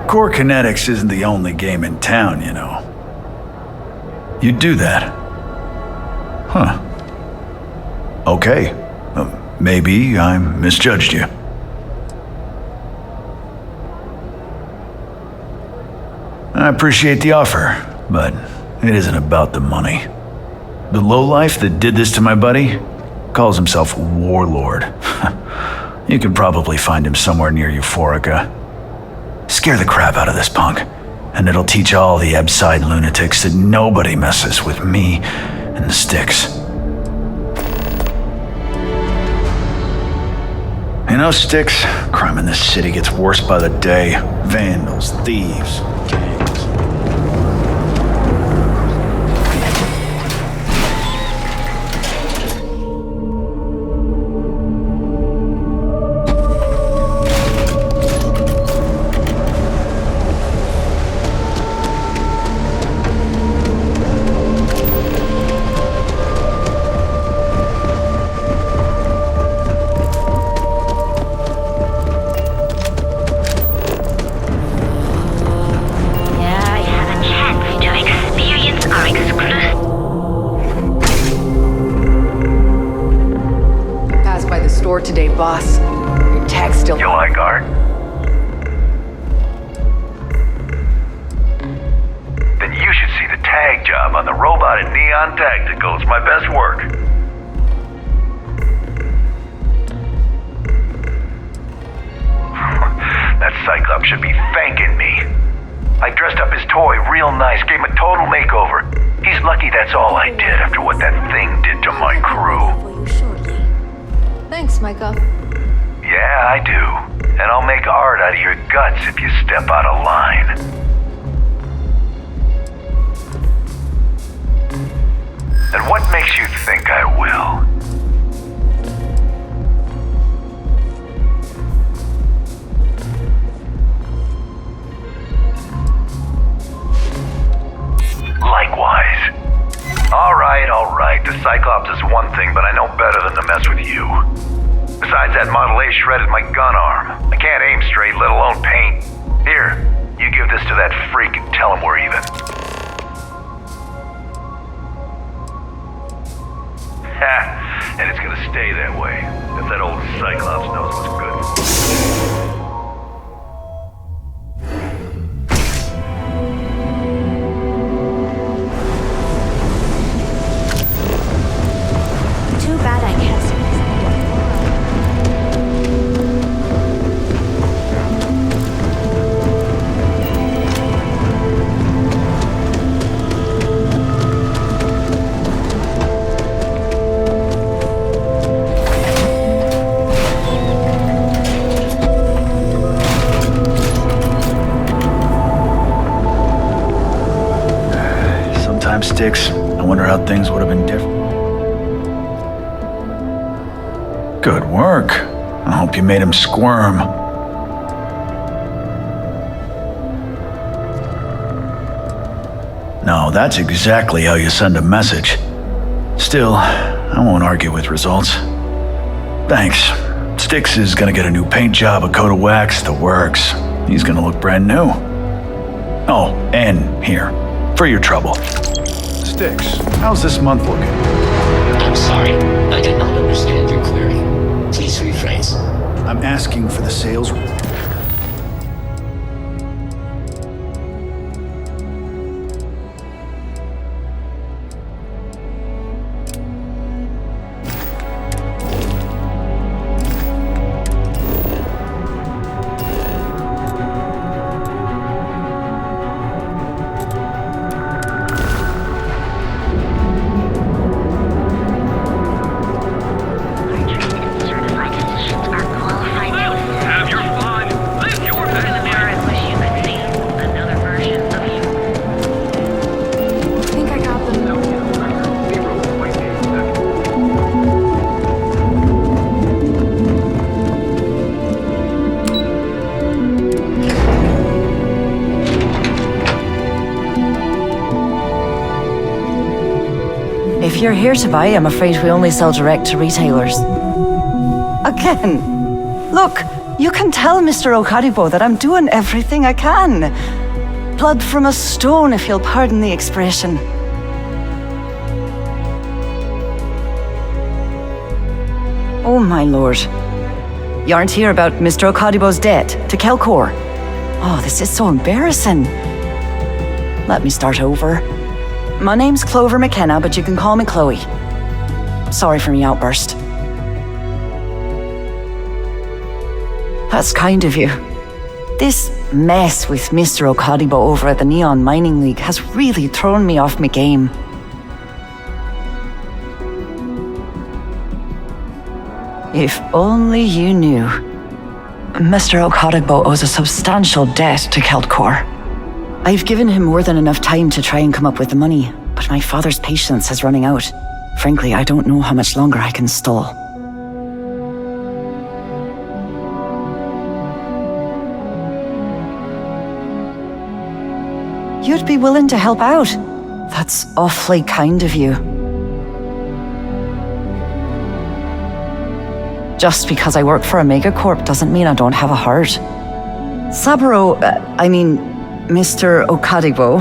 [SPEAKER 16] Core kinetics isn't the only game in town, you know. You'd do that? Huh. Okay. Maybe I misjudged you. I appreciate the offer, but it isn't about the money. The lowlife that did this to my buddy calls himself Warlord. You can probably find him somewhere near Euphorica. Scare the crap out of this punk, and it'll teach all the Ebside lunatics that nobody messes with me and the Sticks. You know, Sticks, crime in this city gets worse by the day. Vandals, thieves, gangs.
[SPEAKER 6] Today, boss. Your tag's still.
[SPEAKER 17] You like art? Then you should see the tag job on the robot at Neon Tactical. It's my best work. That Cyclops should be thanking me. I dressed up his toy real nice, gave him a total makeover. He's lucky that's all I did after what that thing did to my crew.
[SPEAKER 23] Thanks, Micah.
[SPEAKER 17] Yeah, I do. And I'll make art out of your guts if you step out of line. And what makes you think I will? Likewise. All right. The Cyclops is one thing, but I know better than to mess with you. Besides, that Model A shredded my gun arm. I can't aim straight, let alone paint. Here, you give this to that freak and tell him we're even. Ha! And it's gonna stay that way, if that old Cyclops knows what's good.
[SPEAKER 16] Sticks. I wonder how things would have been different. Good work. I hope you made him squirm. No, that's exactly how you send a message. Still, I won't argue with results. Thanks. Sticks is gonna get a new paint job, a coat of wax, the works. He's gonna look brand new. Oh, and here, for your trouble. Sticks, how's this month looking?
[SPEAKER 4] I'm sorry. I did not understand your query. Please rephrase.
[SPEAKER 16] I'm asking for the sales.
[SPEAKER 15] Have your fun. Live your best life.
[SPEAKER 23] I think I got them.
[SPEAKER 6] If you're here to buy, I'm afraid we only sell direct to retailers. Again, look, you can tell Mr. Okadibo that I'm doing everything I can. Blood from a stone, if you'll pardon the expression. Oh my lord. You aren't here about Mr. Okadibo's debt to Kelkor. Oh, this is so embarrassing. Let me start over. My name's Clover McKenna, but you can call me Chloe. Sorry for my outburst. That's kind of you. This mess with Mr. Okadibo over at the Neon Mining League has really thrown me off my game. If only you knew. Mr. Okadibo owes a substantial debt to Keltkor. I've given him more than enough time to try and come up with the money, but my father's patience is running out. Frankly, I don't know how much longer I can stall. You'd be willing to help out. That's awfully kind of you. Just because I work for a megacorp doesn't mean I don't have a heart. Mr. Okadibo,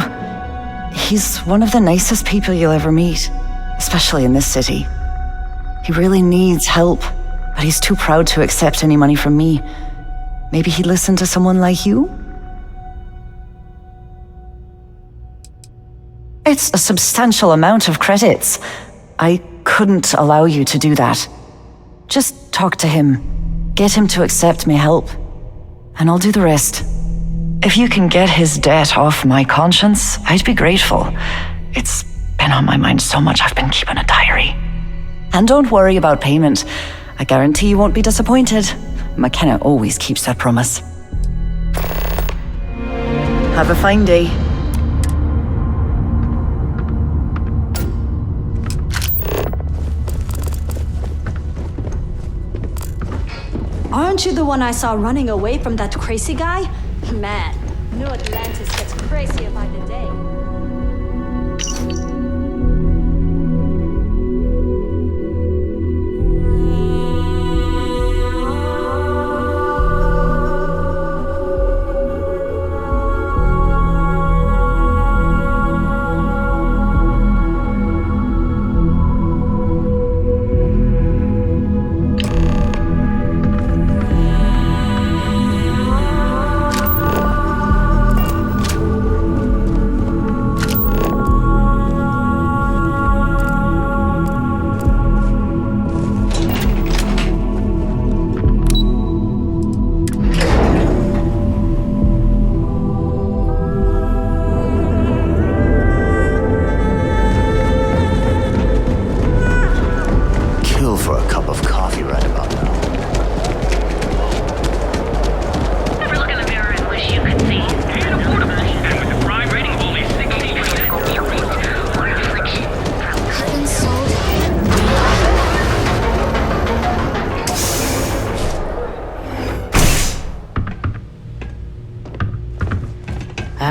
[SPEAKER 6] he's one of the nicest people you'll ever meet, especially in this city. He really needs help, but he's too proud to accept any money from me. Maybe he'd listen to someone like you? It's a substantial amount of credits. I couldn't allow you to do that. Just talk to him. Get him to accept my help. And I'll do the rest. If you can get his debt off my conscience, I'd be grateful. It's been on my mind so much I've been keeping a diary. And don't worry about payment. I guarantee you won't be disappointed. McKenna always keeps that promise. Have a fine day.
[SPEAKER 3] Aren't you the one I saw running away from that crazy guy? Man, New Atlantis gets crazier by the day.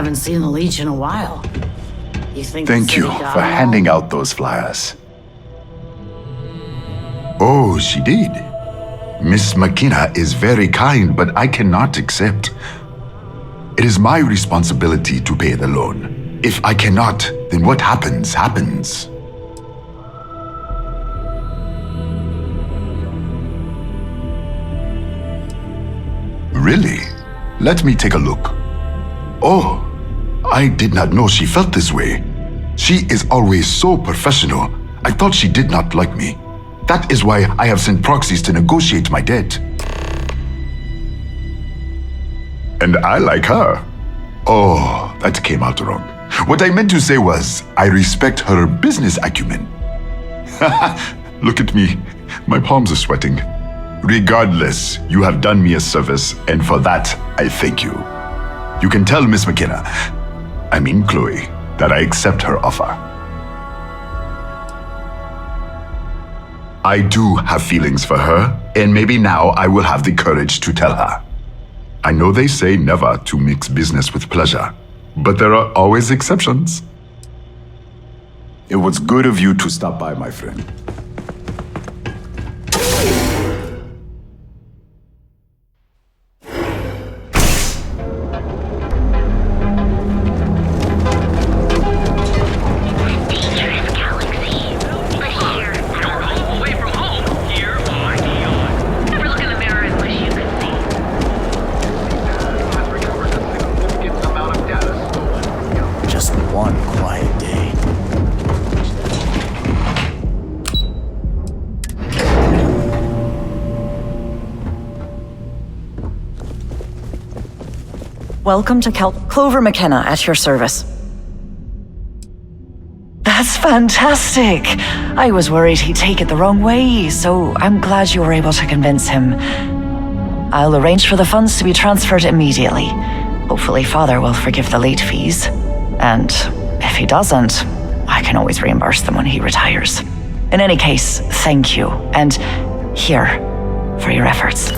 [SPEAKER 10] Haven't seen the Leech in a while. You think
[SPEAKER 13] Thank you for handing out those flyers. Oh, she did. Miss McKenna is very kind, but I cannot accept. It is my responsibility to pay the loan. If I cannot, then what happens, happens. Really? Let me take a look. Oh, I did not know she felt this way. She is always so professional. I thought she did not like me. That is why I have sent proxies to negotiate my debt. And I like her. Oh, that came out wrong. What I meant to say was, I respect her business acumen. Look at me. My palms are sweating. Regardless, you have done me a service, and for that, I thank you. You can tell Miss McKenna, I mean Chloe, that I accept her offer. I do have feelings for her, and maybe now I will have the courage to tell her. I know they say never to mix business with pleasure, but there are always exceptions. It was good of you to stop by, my friend.
[SPEAKER 6] Welcome to Clover McKenna at your service. That's fantastic! I was worried he'd take it the wrong way, so I'm glad you were able to convince him. I'll arrange for the funds to be transferred immediately. Hopefully Father will forgive the late fees. And if he doesn't, I can always reimburse them when he retires. In any case, thank you, and here for your efforts.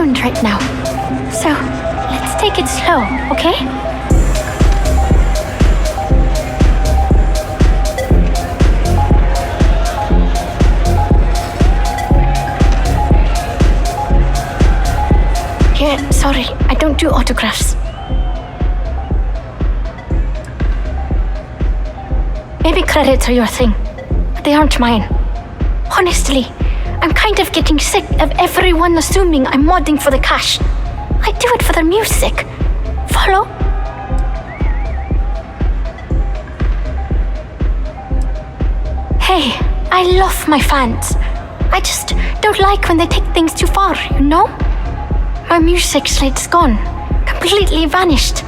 [SPEAKER 1] Zoned right now. So, let's take it slow, okay? Yeah, sorry, I don't do autographs. Maybe credits are your thing, but they aren't mine. Honestly, I'm kind of getting sick of everyone assuming I'm modding for the cash. I do it for the music. Follow? Hey, I love my fans. I just don't like when they take things too far, you know? My music slate's gone. Completely vanished.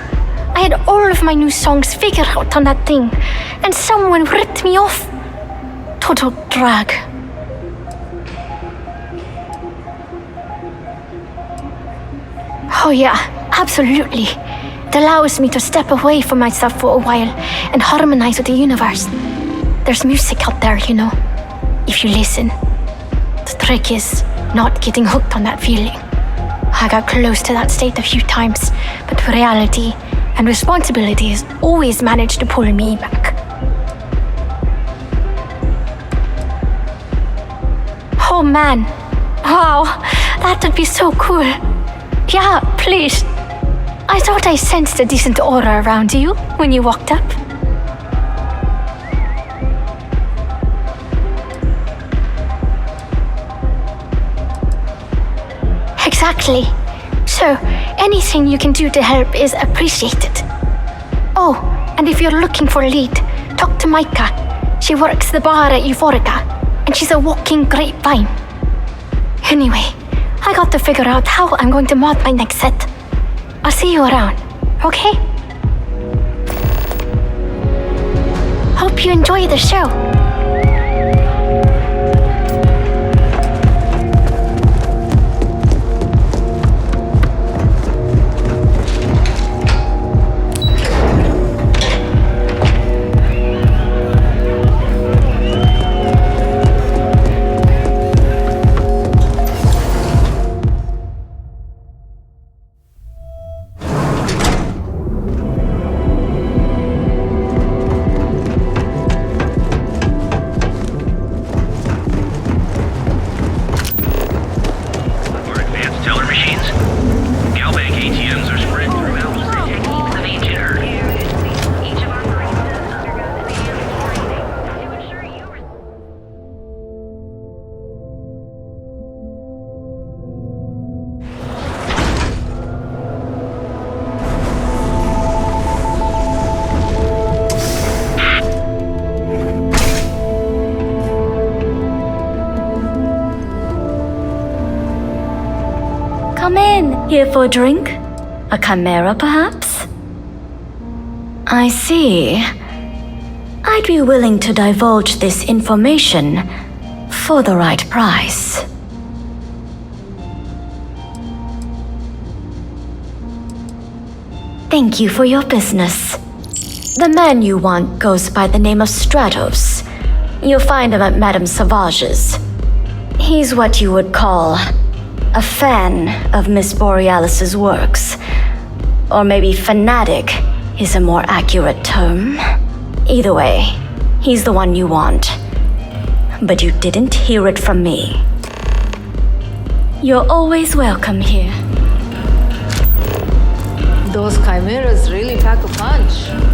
[SPEAKER 1] I had all of my new songs figured out on that thing, and someone ripped me off. Total drag. Oh yeah, absolutely. It allows me to step away from myself for a while and harmonize with the universe. There's music out there, you know, if you listen. The trick is not getting hooked on that feeling. I got close to that state a few times, but reality and responsibilities always managed to pull me back. Oh man, wow, that would be so cool. Yeah, please. I thought I sensed a decent aura around you when you walked up. Exactly. So, anything you can do to help is appreciated. Oh, and if you're looking for a lead, talk to Micah. She works the bar at Euphorica, and she's a walking grapevine. Anyway, I got to figure out how I'm going to mod my next set. I'll see you around, okay? Hope you enjoy the show.
[SPEAKER 22] Here for a drink? A chimera, perhaps? I see. I'd be willing to divulge this information for the right price. Thank you for your business. The man you want goes by the name of Stratos. You'll find him at Madame Savage's. He's what you would call a fan of Miss Borealis's works. Or maybe fanatic is a more accurate term. Either way, he's the one you want. But you didn't hear it from me. You're always welcome here.
[SPEAKER 23] Those chimeras really pack a punch.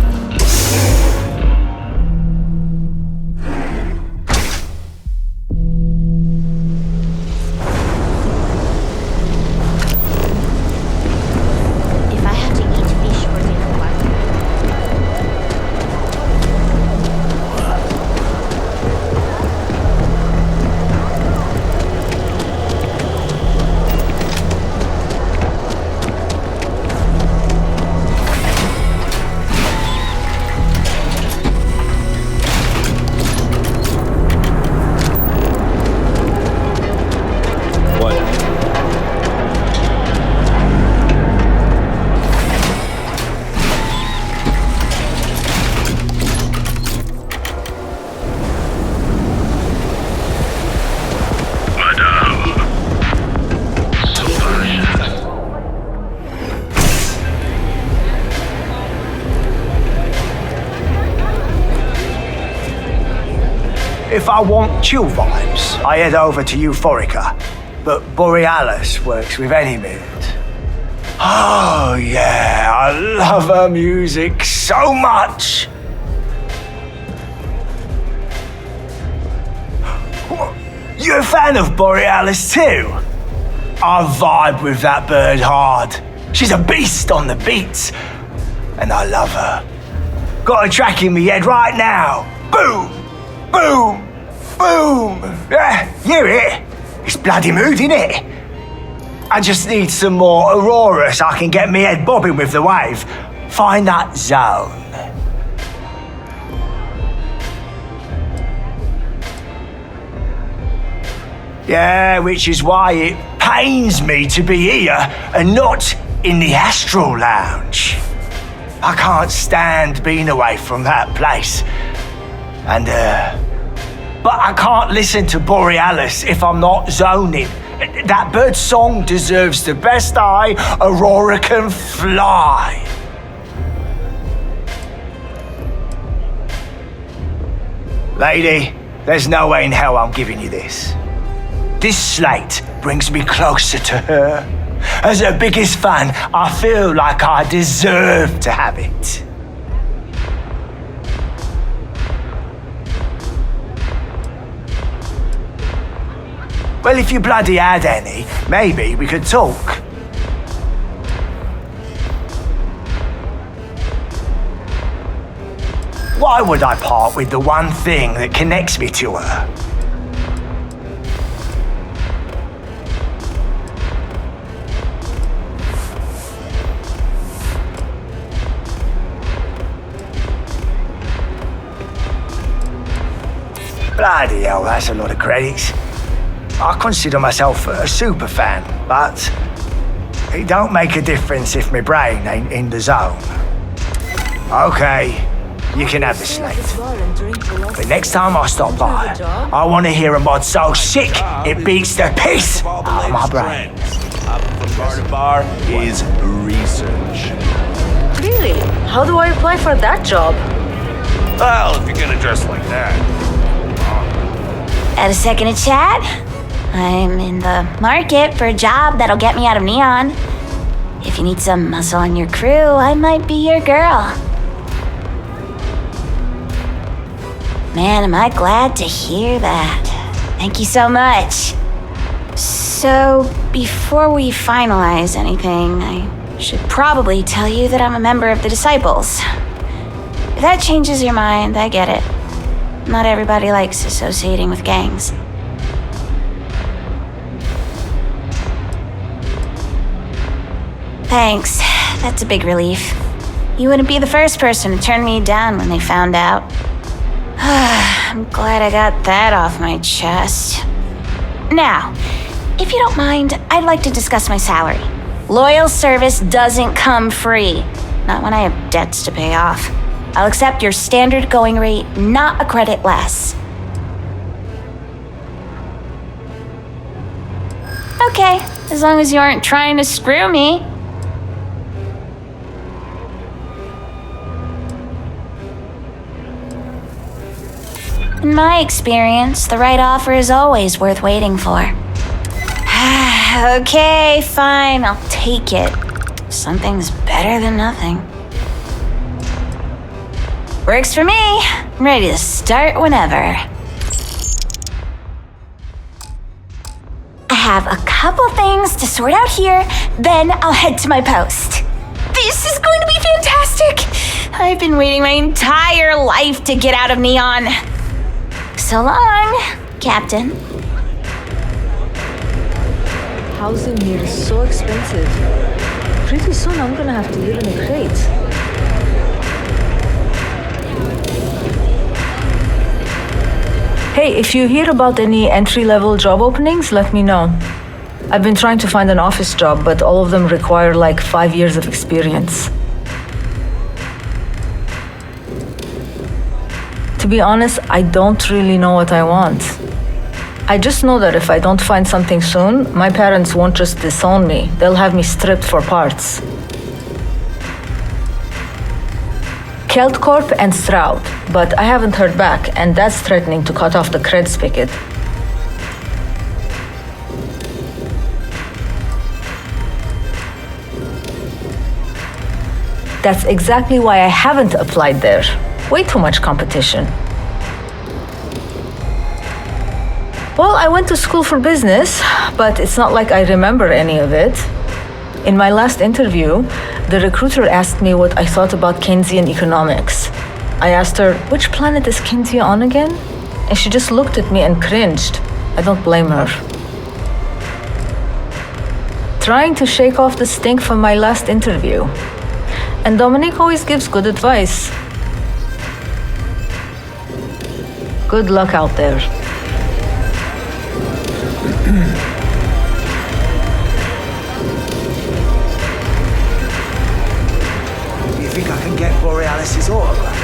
[SPEAKER 2] If I want chill vibes, I head over to Euphorica, but Borealis works with any mood. Oh yeah, I love her music so much! You're a fan of Borealis too? I vibe with that bird hard. She's a beast on the beats, and I love her. Got a track in me head right now. Boom! Boom! Boom! Yeah, hear it? It's bloody mood, innit? I just need some more Aurora so I can get me head bobbing with the wave. Find that zone. Yeah, which is why it pains me to be here and not in the Astral Lounge. I can't stand being away from that place. And, but I can't listen to Borealis if I'm not zoning. That bird's song deserves the best eye Aurora can fly. Lady, there's no way in hell I'm giving you this. This slate brings me closer to her. As her biggest fan, I feel like I deserve to have it. Well, if you bloody had any, maybe we could talk. Why would I part with the one thing that connects me to her? Bloody hell, that's a lot of credits. I consider myself a super fan, but it don't make a difference if my brain ain't in the zone. Okay, you can have the slate. But next time I stop by, I want to hear a mod so sick it beats the piss out of my brain.
[SPEAKER 8] From bar to bar is research.
[SPEAKER 23] Really? How do I apply for that job?
[SPEAKER 8] Well, if you're gonna dress like that.
[SPEAKER 18] Had a second to chat? I'm in the market for a job that'll get me out of Neon. If you need some muscle on your crew, I might be your girl. Man, am I glad to hear that. Thank you so much. So, before we finalize anything, I should probably tell you that I'm a member of the Disciples. If that changes your mind, I get it. Not everybody likes associating with gangs. Thanks. That's a big relief. You wouldn't be the first person to turn me down when they found out. I'm glad I got that off my chest. Now, if you don't mind, I'd like to discuss my salary. Loyal service doesn't come free. Not when I have debts to pay off. I'll accept your standard going rate, not a credit less. Okay, as long as you aren't trying to screw me. In my experience, the right offer is always worth waiting for. Okay, fine, I'll take it. Something's better than nothing. Works for me. I'm ready to start whenever. I have a couple things to sort out here, then I'll head to my post. This is going to be fantastic! I've been waiting my entire life to get out of Neon. So long, Captain.
[SPEAKER 23] Housing here is so expensive. Pretty soon I'm gonna have to live in a crate. Hey, if you hear about any entry-level job openings, let me know. I've been trying to find an office job, but all of them require like 5 years of experience. To be honest, I don't really know what I want. I just know that if I don't find something soon, my parents won't just disown me. They'll have me stripped for parts. Kelt Corp and Stroud, but I haven't heard back, and that's threatening to cut off the cred spigot. That's exactly why I haven't applied there. Way too much competition. Well, I went to school for business, but it's not like I remember any of it. In my last interview, the recruiter asked me what I thought about Keynesian economics. I asked her, which planet is Kinsey on again? And she just looked at me and cringed. I don't blame her. Trying to shake off the stink from my last interview. And Dominic always gives good advice. Good luck out there.
[SPEAKER 2] You think I can get Borealis's autograph?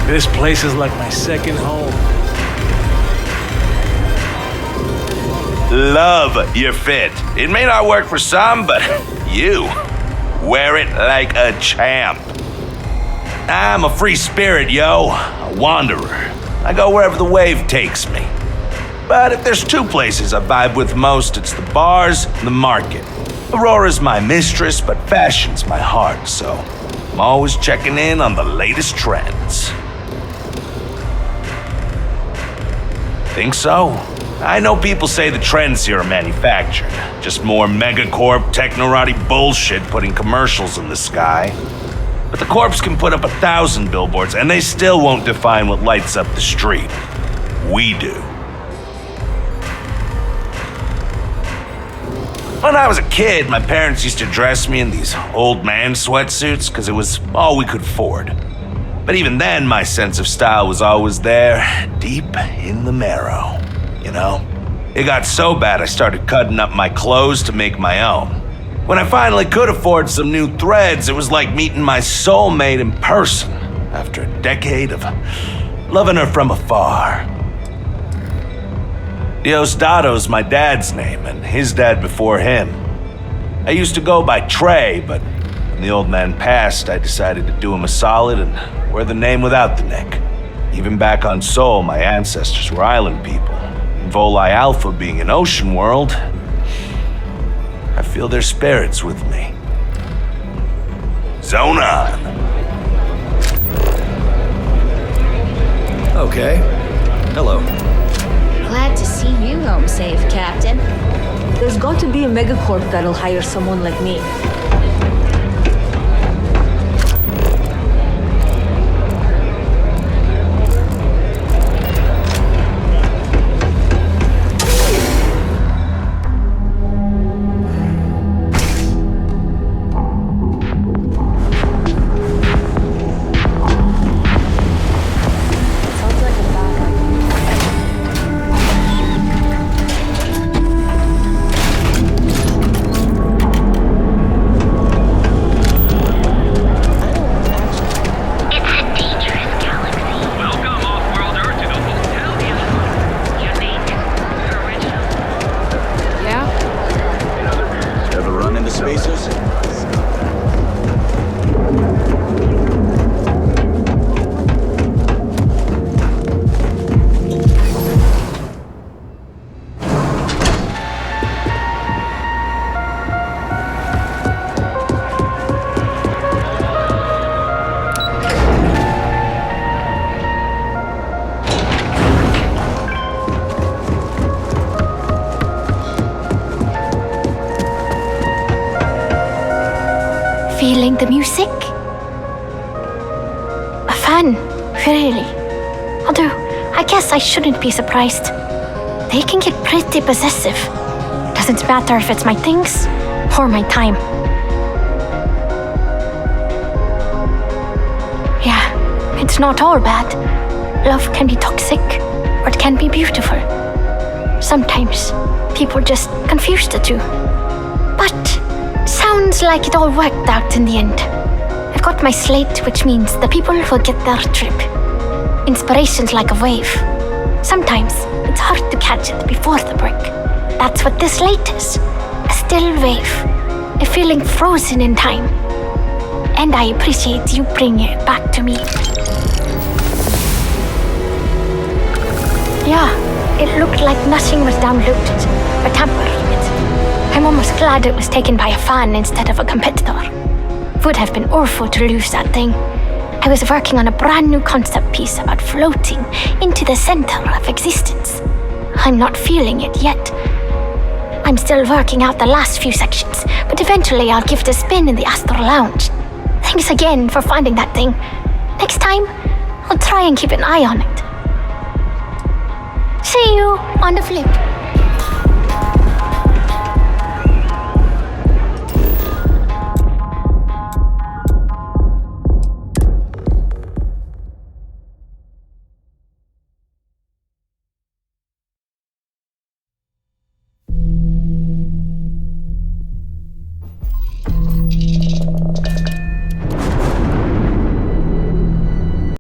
[SPEAKER 16] This place is like my second home.
[SPEAKER 17] Love your fit. It may not work for some, but you wear it like a champ. I'm a free spirit, yo. A wanderer. I go wherever the wave takes me. But if there's two places I vibe with most, it's the bars and the market. Aurora's my mistress, but fashion's my heart, so I'm always checking in on the latest trends. Think so? I know people say the trends here are manufactured. Just more megacorp, technorati bullshit putting commercials in the sky.
[SPEAKER 8] But the corpse can put up 1,000 billboards, and they still won't define what lights up the street. We do. When I was a kid, my parents used to dress me in these old man sweatsuits because it was all we could afford. But even then, my sense of style was always there, deep in the marrow, you know? It got so bad I started cutting up my clothes to make my own. When I finally could afford some new threads, it was like meeting my soulmate in person after a decade of loving her from afar. Diosdado's my dad's name, and his dad before him. I used to go by Trey, but when the old man passed, I decided to do him a solid and wear the name without the Nick. Even back on Sol, my ancestors were island people. And Volii Alpha being an ocean world, I feel their spirits with me. Zone on.
[SPEAKER 7] Okay. Hello.
[SPEAKER 3] Glad to see you home safe, Captain.
[SPEAKER 23] There's got to be a megacorp that'll hire someone like me.
[SPEAKER 1] Feeling the music? A fan, really. Although, I guess I shouldn't be surprised. They can get pretty possessive. Doesn't matter if it's my things or my time. Yeah, it's not all bad. Love can be toxic, or it can be beautiful. Sometimes people just confuse the two. But sounds like it all worked out in the end. I've got my slate, which means the people will get their trip. Inspiration's like a wave. Sometimes it's hard to catch it before the break. That's what this slate is. A still wave. A feeling frozen in time. And I appreciate you bringing it back to me. Yeah, it looked like nothing was downloaded or tampered with. I'm almost glad it was taken by a fan instead of a competitor. Would have been awful to lose that thing. I was working on a brand new concept piece about floating into the center of existence. I'm not feeling it yet. I'm still working out the last few sections, but eventually I'll give it a spin in the Astral Lounge. Thanks again for finding that thing. Next time, I'll try and keep an eye on it. See you on the flip.